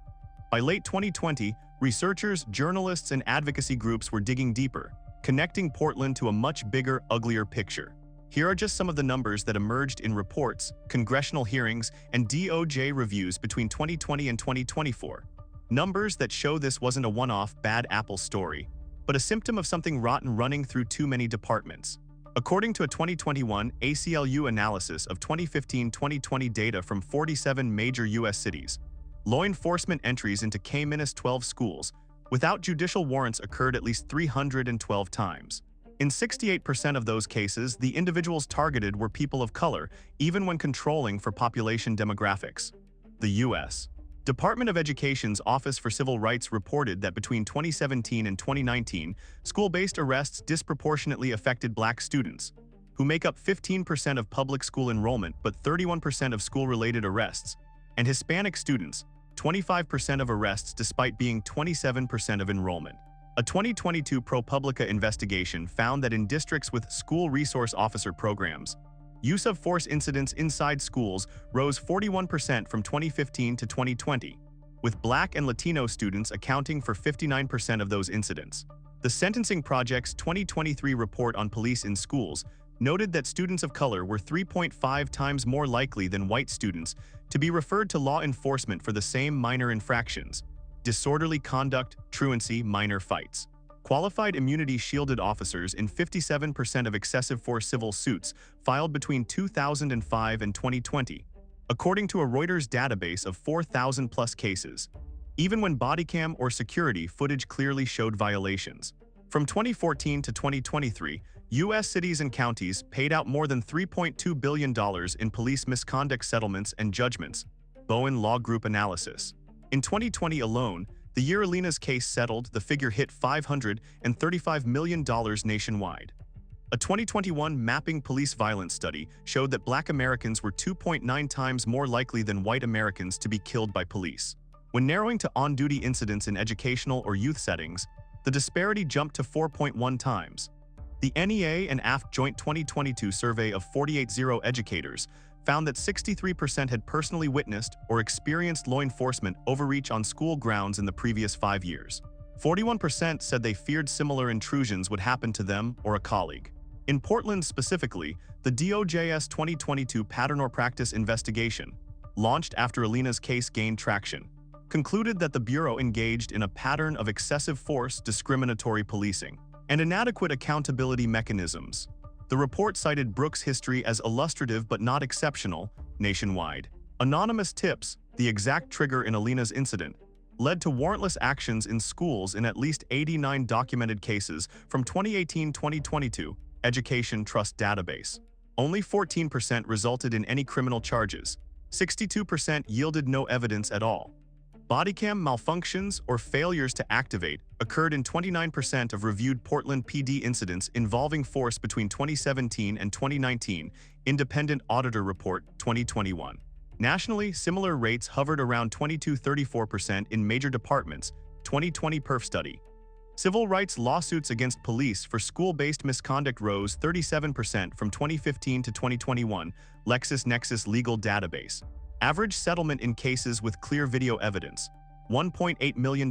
By late 2020, researchers, journalists, and advocacy groups were digging deeper, connecting Portland to a much bigger, uglier picture. Here are just some of the numbers that emerged in reports, congressional hearings, and DOJ reviews between 2020 and 2024. Numbers that show this wasn't a one-off bad apple story, but a symptom of something rotten running through too many departments. According to a 2021 ACLU analysis of 2015-2020 data from 47 major U.S. cities, law enforcement entries into K-12 schools without judicial warrants occurred at least 312 times. In 68% of those cases, the individuals targeted were people of color, even when controlling for population demographics. The U.S. Department of Education's Office for Civil Rights reported that between 2017 and 2019, school-based arrests disproportionately affected Black students, who make up 15% of public school enrollment but 31% of school-related arrests, and Hispanic students, 25% of arrests despite being 27% of enrollment. A 2022 ProPublica investigation found that in districts with school resource officer programs, use of force incidents inside schools rose 41% from 2015 to 2020, with Black and Latino students accounting for 59% of those incidents. The Sentencing Project's 2023 report on police in schools noted that students of color were 3.5 times more likely than white students to be referred to law enforcement for the same minor infractions: disorderly conduct, truancy, minor fights. Qualified immunity shielded officers in 57% of excessive force civil suits filed between 2005 and 2020, according to a Reuters database of 4,000-plus cases, even when bodycam or security footage clearly showed violations. From 2014 to 2023, U.S. cities and counties paid out more than $3.2 billion in police misconduct settlements and judgments, Bowen Law Group analysis. In 2020 alone, the year Alina's case settled, the figure hit $535 million nationwide. A 2021 Mapping Police Violence study showed that Black Americans were 2.9 times more likely than white Americans to be killed by police. When narrowing to on-duty incidents in educational or youth settings, the disparity jumped to 4.1 times. The NEA and AFT Joint 2022 survey of 480 educators found that 63% had personally witnessed or experienced law enforcement overreach on school grounds in the previous 5 years. 41% said they feared similar intrusions would happen to them or a colleague. In Portland specifically, the DOJ's 2022 Pattern or Practice investigation, launched after Alina's case gained traction, concluded that the Bureau engaged in a pattern of excessive force, discriminatory policing, and inadequate accountability mechanisms. The report cited Brooks' history as illustrative but not exceptional nationwide. Anonymous tips, the exact trigger in Alina's incident, led to warrantless actions in schools in at least 89 documented cases from 2018-2022 Education Trust Database. Only 14% resulted in any criminal charges. 62% yielded no evidence at all. Bodycam malfunctions or failures to activate occurred in 29% of reviewed Portland PD incidents involving force between 2017 and 2019, Independent Auditor Report 2021. Nationally, similar rates hovered around 22-34% in major departments, 2020 Perf study. Civil rights lawsuits against police for school-based misconduct rose 37% from 2015 to 2021, LexisNexis Legal Database. Average settlement in cases with clear video evidence, $1.8 million.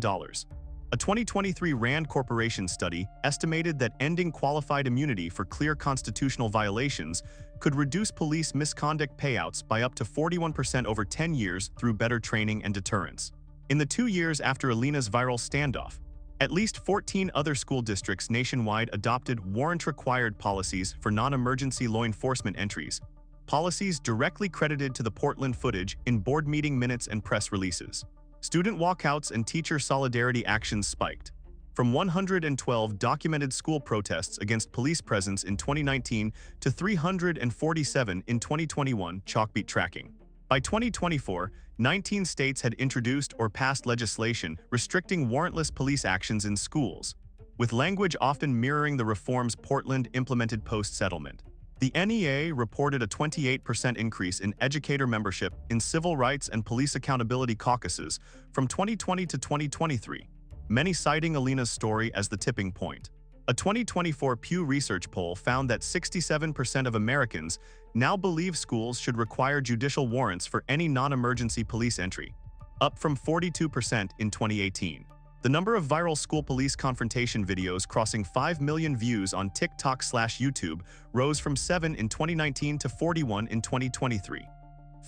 A 2023 Rand Corporation study estimated that ending qualified immunity for clear constitutional violations could reduce police misconduct payouts by up to 41% over 10 years through better training and deterrence. In the 2 years after Alina's viral standoff, at least 14 other school districts nationwide adopted warrant-required policies for non-emergency law enforcement entries, policies directly credited to the Portland footage in board meeting minutes and press releases. Student walkouts and teacher solidarity actions spiked. From 112 documented school protests against police presence in 2019 to 347 in 2021 chalkbeat tracking. By 2024, 19 states had introduced or passed legislation restricting warrantless police actions in schools, with language often mirroring the reforms Portland implemented post-settlement. The NEA reported a 28% increase in educator membership in civil rights and police accountability caucuses from 2020 to 2023, many citing Alina's story as the tipping point. A 2024 Pew Research poll found that 67% of Americans now believe schools should require judicial warrants for any non-emergency police entry, up from 42% in 2018. The number of viral school police confrontation videos crossing 5 million views on TikTok/YouTube rose from 7 in 2019 to 41 in 2023.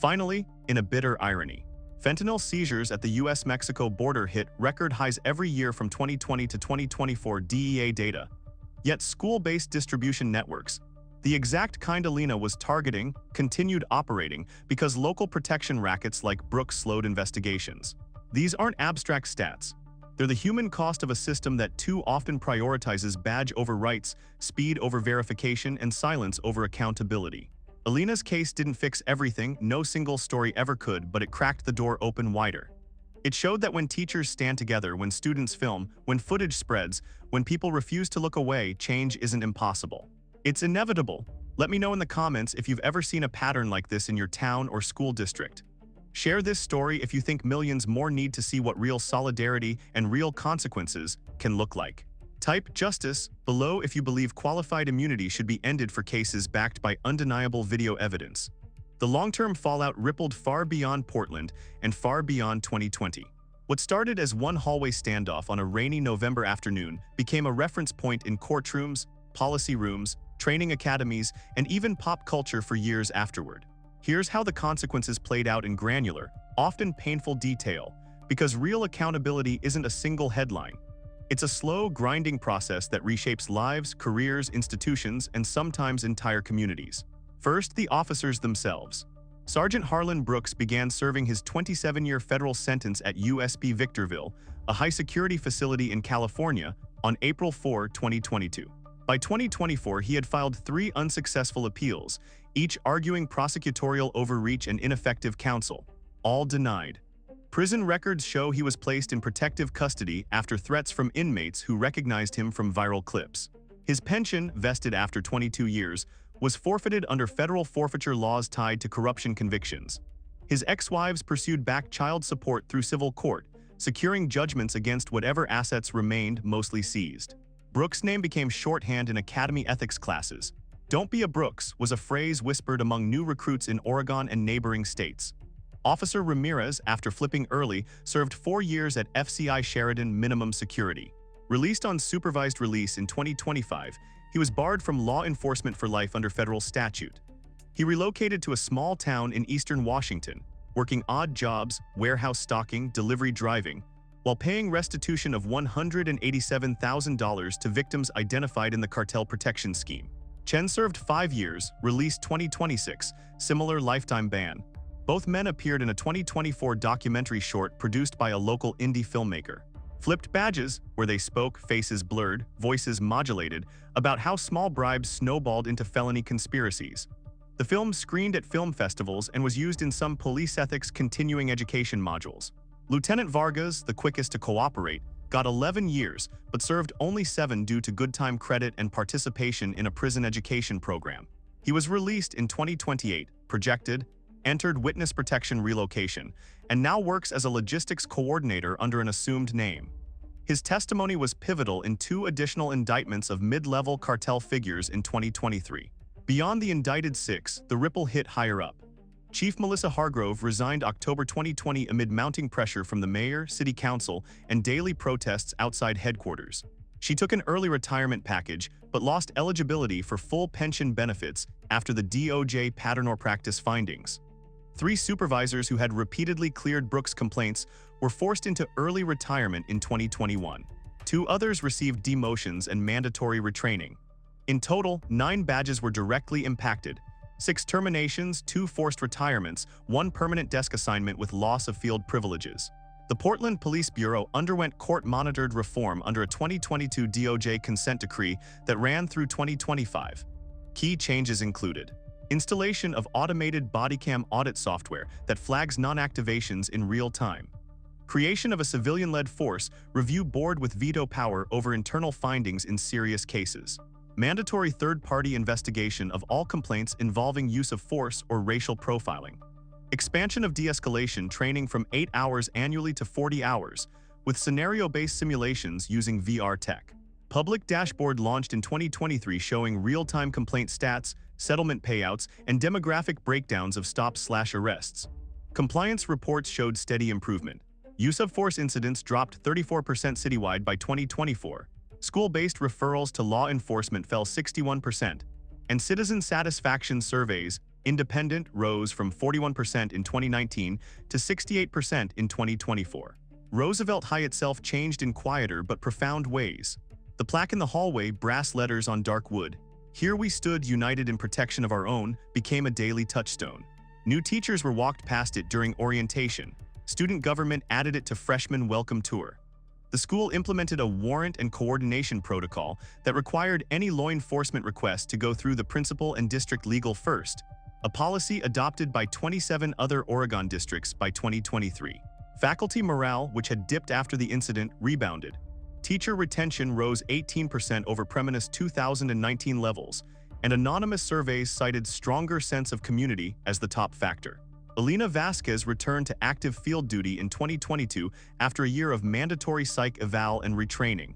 Finally, in a bitter irony, fentanyl seizures at the US-Mexico border hit record highs every year from 2020 to 2024 DEA data. Yet school-based distribution networks, the exact kind Alina was targeting, continued operating because local protection rackets like Brooks slowed investigations. These aren't abstract stats. They're the human cost of a system that too often prioritizes badge over rights, speed over verification, and silence over accountability. Alina's case didn't fix everything, no single story ever could, but it cracked the door open wider. It showed that when teachers stand together, when students film, when footage spreads, when people refuse to look away, change isn't impossible. It's inevitable. Let me know in the comments if you've ever seen a pattern like this in your town or school district. Share this story if you think millions more need to see what real solidarity and real consequences can look like. Type "justice" below if you believe qualified immunity should be ended for cases backed by undeniable video evidence. The long-term fallout rippled far beyond Portland and far beyond 2020. What started as one hallway standoff on a rainy November afternoon became a reference point in courtrooms, policy rooms, training academies, and even pop culture for years afterward. Here's how the consequences played out in granular, often painful detail, because real accountability isn't a single headline. It's a slow, grinding process that reshapes lives, careers, institutions, and sometimes entire communities. First, the officers themselves. Sergeant Harlan Brooks began serving his 27-year federal sentence at USB Victorville, a high-security facility in California, on April 4, 2022. By 2024, he had filed 3 unsuccessful appeals, each arguing prosecutorial overreach and ineffective counsel, all denied. Prison records show he was placed in protective custody after threats from inmates who recognized him from viral clips. His pension, vested after 22 years, was forfeited under federal forfeiture laws tied to corruption convictions. His ex-wives pursued back child support through civil court, securing judgments against whatever assets remained, mostly seized. Brooks' name became shorthand in academy ethics classes. "Don't be a Brooks" was a phrase whispered among new recruits in Oregon and neighboring states. Officer Ramirez, after flipping early, served 4 years at FCI Sheridan Minimum Security. Released on supervised release in 2025, he was barred from law enforcement for life under federal statute. He relocated to a small town in eastern Washington, working odd jobs, warehouse stocking, delivery driving, while paying restitution of $187,000 to victims identified in the cartel protection scheme. Chen served 5 years, released 2026, similar lifetime ban. Both men appeared in a 2024 documentary short produced by a local indie filmmaker. Flipped Badges, where they spoke, faces blurred, voices modulated, about how small bribes snowballed into felony conspiracies. The film screened at film festivals and was used in some police ethics continuing education modules. Lieutenant Vargas, the quickest to cooperate, got 11 years, but served only 7 due to good time credit and participation in a prison education program. He was released in 2028, projected, entered witness protection relocation, and now works as a logistics coordinator under an assumed name. His testimony was pivotal in 2 additional indictments of mid-level cartel figures in 2023. Beyond the indicted 6, the ripple hit higher up. Chief Melissa Hargrove resigned October 2020 amid mounting pressure from the mayor, city council, and daily protests outside headquarters. She took an early retirement package, but lost eligibility for full pension benefits after the DOJ pattern or practice findings. 3 supervisors who had repeatedly cleared Brooks' complaints were forced into early retirement in 2021. 2 others received demotions and mandatory retraining. In total, 9 badges were directly impacted. 6 terminations, 2 forced retirements, 1 permanent desk assignment with loss of field privileges. The Portland Police Bureau underwent court-monitored reform under a 2022 DOJ consent decree that ran through 2025. Key changes included installation of automated bodycam audit software that flags non-activations in real time, creation of a civilian-led force review board with veto power over internal findings in serious cases, mandatory third-party investigation of all complaints involving use of force or racial profiling, expansion of de-escalation training from 8 hours annually to 40 hours, with scenario-based simulations using VR tech. Public dashboard launched in 2023 showing real-time complaint stats, settlement payouts, and demographic breakdowns of stops/arrests. Compliance reports showed steady improvement. Use of force incidents dropped 34% citywide by 2024. School-based referrals to law enforcement fell 61%, and citizen satisfaction surveys, independent, rose from 41% in 2019 to 68% in 2024. Roosevelt High itself changed in quieter but profound ways. The plaque in the hallway, brass letters on dark wood, "Here we stood united in protection of our own," became a daily touchstone. New teachers were walked past it during orientation. Student government added it to freshman welcome tour. The school implemented a warrant and coordination protocol that required any law enforcement request to go through the principal and district legal first, a policy adopted by 27 other Oregon districts by 2023. Faculty morale, which had dipped after the incident, rebounded. Teacher retention rose 18% over previous 2019 levels, and anonymous surveys cited stronger sense of community as the top factor. Elena Vasquez returned to active field duty in 2022 after a year of mandatory psych eval and retraining.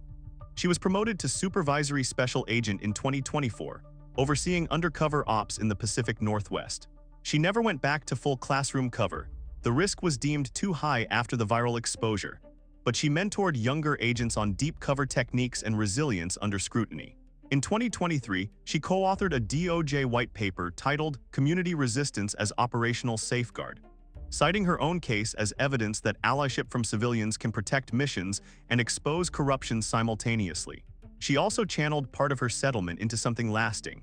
She was promoted to supervisory special agent in 2024, overseeing undercover ops in the Pacific Northwest. She never went back to full classroom cover. The risk was deemed too high after the viral exposure, but she mentored younger agents on deep cover techniques and resilience under scrutiny. In 2023, she co-authored a DOJ white paper titled "Community Resistance as Operational Safeguard," citing her own case as evidence that allyship from civilians can protect missions and expose corruption simultaneously. She also channeled part of her settlement into something lasting.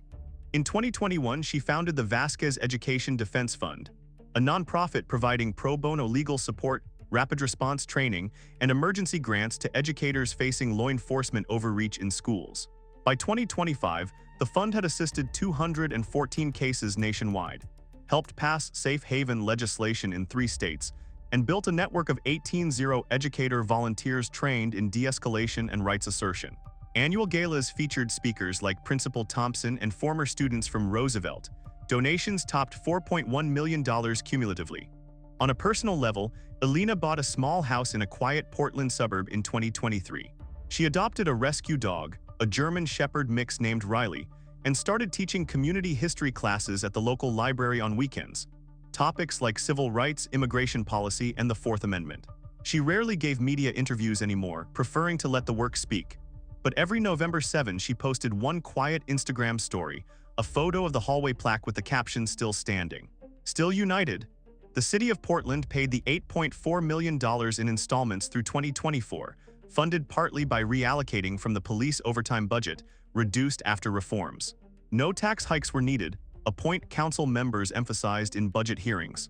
In 2021, she founded the Vasquez Education Defense Fund, a nonprofit providing pro bono legal support, rapid response training, and emergency grants to educators facing law enforcement overreach in schools. By 2025, the fund had assisted 214 cases nationwide, helped pass safe haven legislation in 3 states, and built a network of 18 educator volunteers trained in de-escalation and rights assertion. Annual galas featured speakers like Principal Thompson and former students from Roosevelt. Donations topped $4.1 million cumulatively. On a personal level, Elena bought a small house in a quiet Portland suburb in 2023. She adopted a rescue dog, a German Shepherd mix named Riley, and started teaching community history classes at the local library on weekends. Topics like civil rights, immigration policy, and the Fourth Amendment. She rarely gave media interviews anymore, preferring to let the work speak. But every November 7, she posted one quiet Instagram story, a photo of the hallway plaque with the caption "Still standing. Still united." The city of Portland paid the $8.4 million in installments through 2024, funded partly by reallocating from the police overtime budget, reduced after reforms. No tax hikes were needed, a point council members emphasized in budget hearings.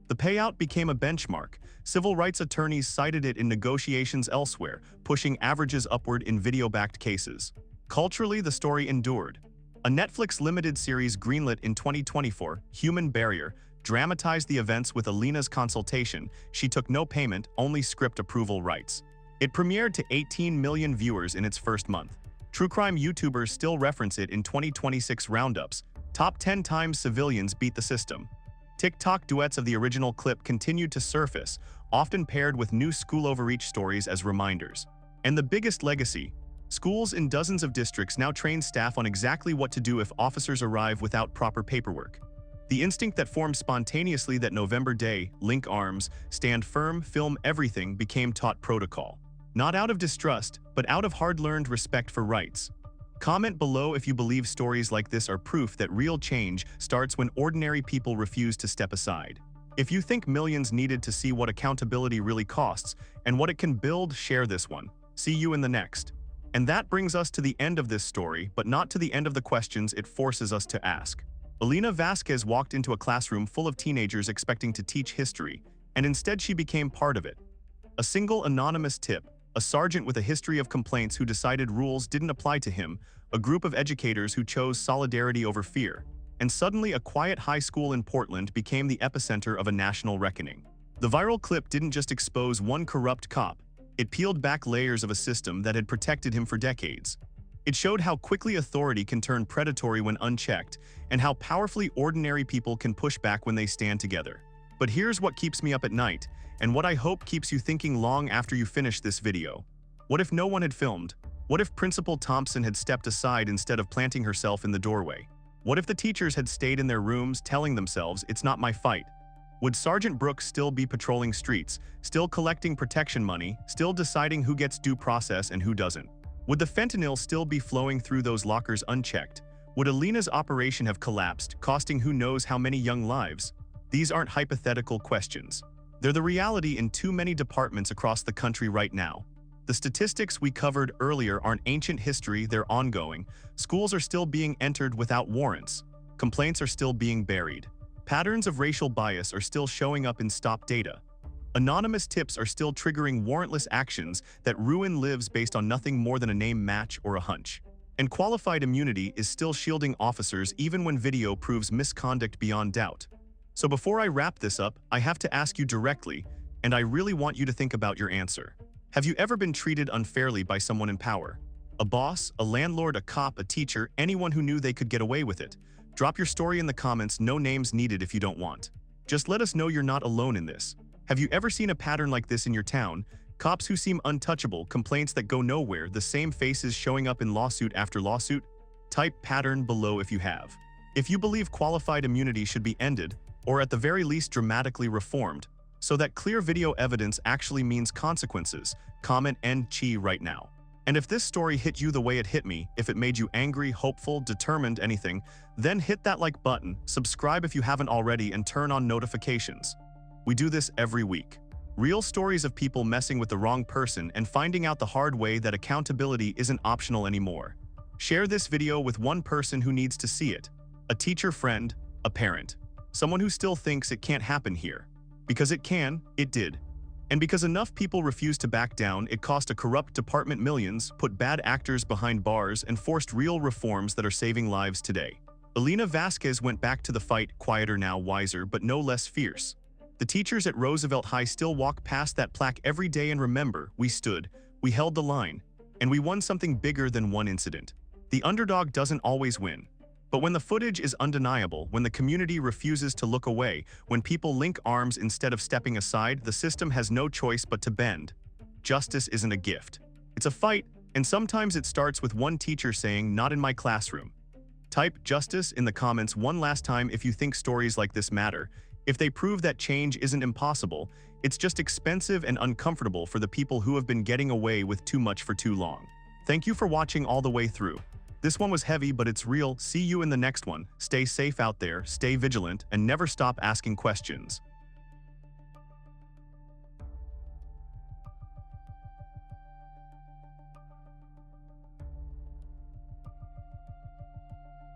The payout became a benchmark. Civil rights attorneys cited it in negotiations elsewhere, pushing averages upward in video-backed cases. Culturally, the story endured. A Netflix limited series greenlit in 2024, Human Barrier, dramatized the events with Alina's consultation. She took no payment, only script approval rights. It premiered to 18 million viewers in its first month. True crime YouTubers still reference it in 2026 roundups. Top 10 times civilians beat the system. TikTok duets of the original clip continued to surface, often paired with new school overreach stories as reminders. And the biggest legacy: schools in dozens of districts now train staff on exactly what to do if officers arrive without proper paperwork. The instinct that formed spontaneously that November day, link arms, stand firm, film everything, became taught protocol. Not out of distrust, but out of hard-learned respect for rights. Comment below if you believe stories like this are proof that real change starts when ordinary people refuse to step aside. If you think millions needed to see what accountability really costs and what it can build, share this one. See you in the next. And that brings us to the end of this story, but not to the end of the questions it forces us to ask. Alina Vasquez walked into a classroom full of teenagers expecting to teach history, and instead she became part of it. A single anonymous tip, a sergeant with a history of complaints who decided rules didn't apply to him, a group of educators who chose solidarity over fear, and suddenly a quiet high school in Portland became the epicenter of a national reckoning. The viral clip didn't just expose one corrupt cop, it peeled back layers of a system that had protected him for decades. It showed how quickly authority can turn predatory when unchecked, and how powerfully ordinary people can push back when they stand together. But here's what keeps me up at night, and what I hope keeps you thinking long after you finish this video. What if no one had filmed? What if Principal Thompson had stepped aside instead of planting herself in the doorway? What if the teachers had stayed in their rooms telling themselves, "It's not my fight"? Would Sergeant Brooks still be patrolling streets, still collecting protection money, still deciding who gets due process and who doesn't? Would the fentanyl still be flowing through those lockers unchecked? Would Alina's operation have collapsed, costing who knows how many young lives? These aren't hypothetical questions. They're the reality in too many departments across the country right now. The statistics we covered earlier aren't ancient history, they're ongoing. Schools are still being entered without warrants. Complaints are still being buried. Patterns of racial bias are still showing up in stop data. Anonymous tips are still triggering warrantless actions that ruin lives based on nothing more than a name match or a hunch. And qualified immunity is still shielding officers even when video proves misconduct beyond doubt. So before I wrap this up, I have to ask you directly, and I really want you to think about your answer. Have you ever been treated unfairly by someone in power? A boss, a landlord, a cop, a teacher, anyone who knew they could get away with it? Drop your story in the comments, no names needed if you don't want. Just let us know you're not alone in this. Have you ever seen a pattern like this in your town? Cops who seem untouchable, complaints that go nowhere, the same faces showing up in lawsuit after lawsuit? Type pattern below if you have. If you believe qualified immunity should be ended, or at the very least dramatically reformed, so that clear video evidence actually means consequences, comment "End Chi" right now. And if this story hit you the way it hit me, if it made you angry, hopeful, determined, anything, then hit that like button, subscribe if you haven't already, and turn on notifications. We do this every week. Real stories of people messing with the wrong person and finding out the hard way that accountability isn't optional anymore. Share this video with one person who needs to see it. A teacher friend, a parent. Someone who still thinks it can't happen here. Because it can, it did. And because enough people refused to back down, it cost a corrupt department millions, put bad actors behind bars, and forced real reforms that are saving lives today. Alina Vasquez went back to the fight, quieter now, wiser, but no less fierce. The teachers at Roosevelt High still walk past that plaque every day and remember, we stood, we held the line, and we won something bigger than one incident. The underdog doesn't always win. But when the footage is undeniable, when the community refuses to look away, when people link arms instead of stepping aside, the system has no choice but to bend. Justice isn't a gift. It's a fight, and sometimes it starts with one teacher saying, "Not in my classroom." Type "justice" in the comments one last time if you think stories like this matter. If they prove that change isn't impossible, it's just expensive and uncomfortable for the people who have been getting away with too much for too long. Thank you for watching all the way through. This one was heavy, but it's real. See you in the next one. Stay safe out there, stay vigilant, and never stop asking questions.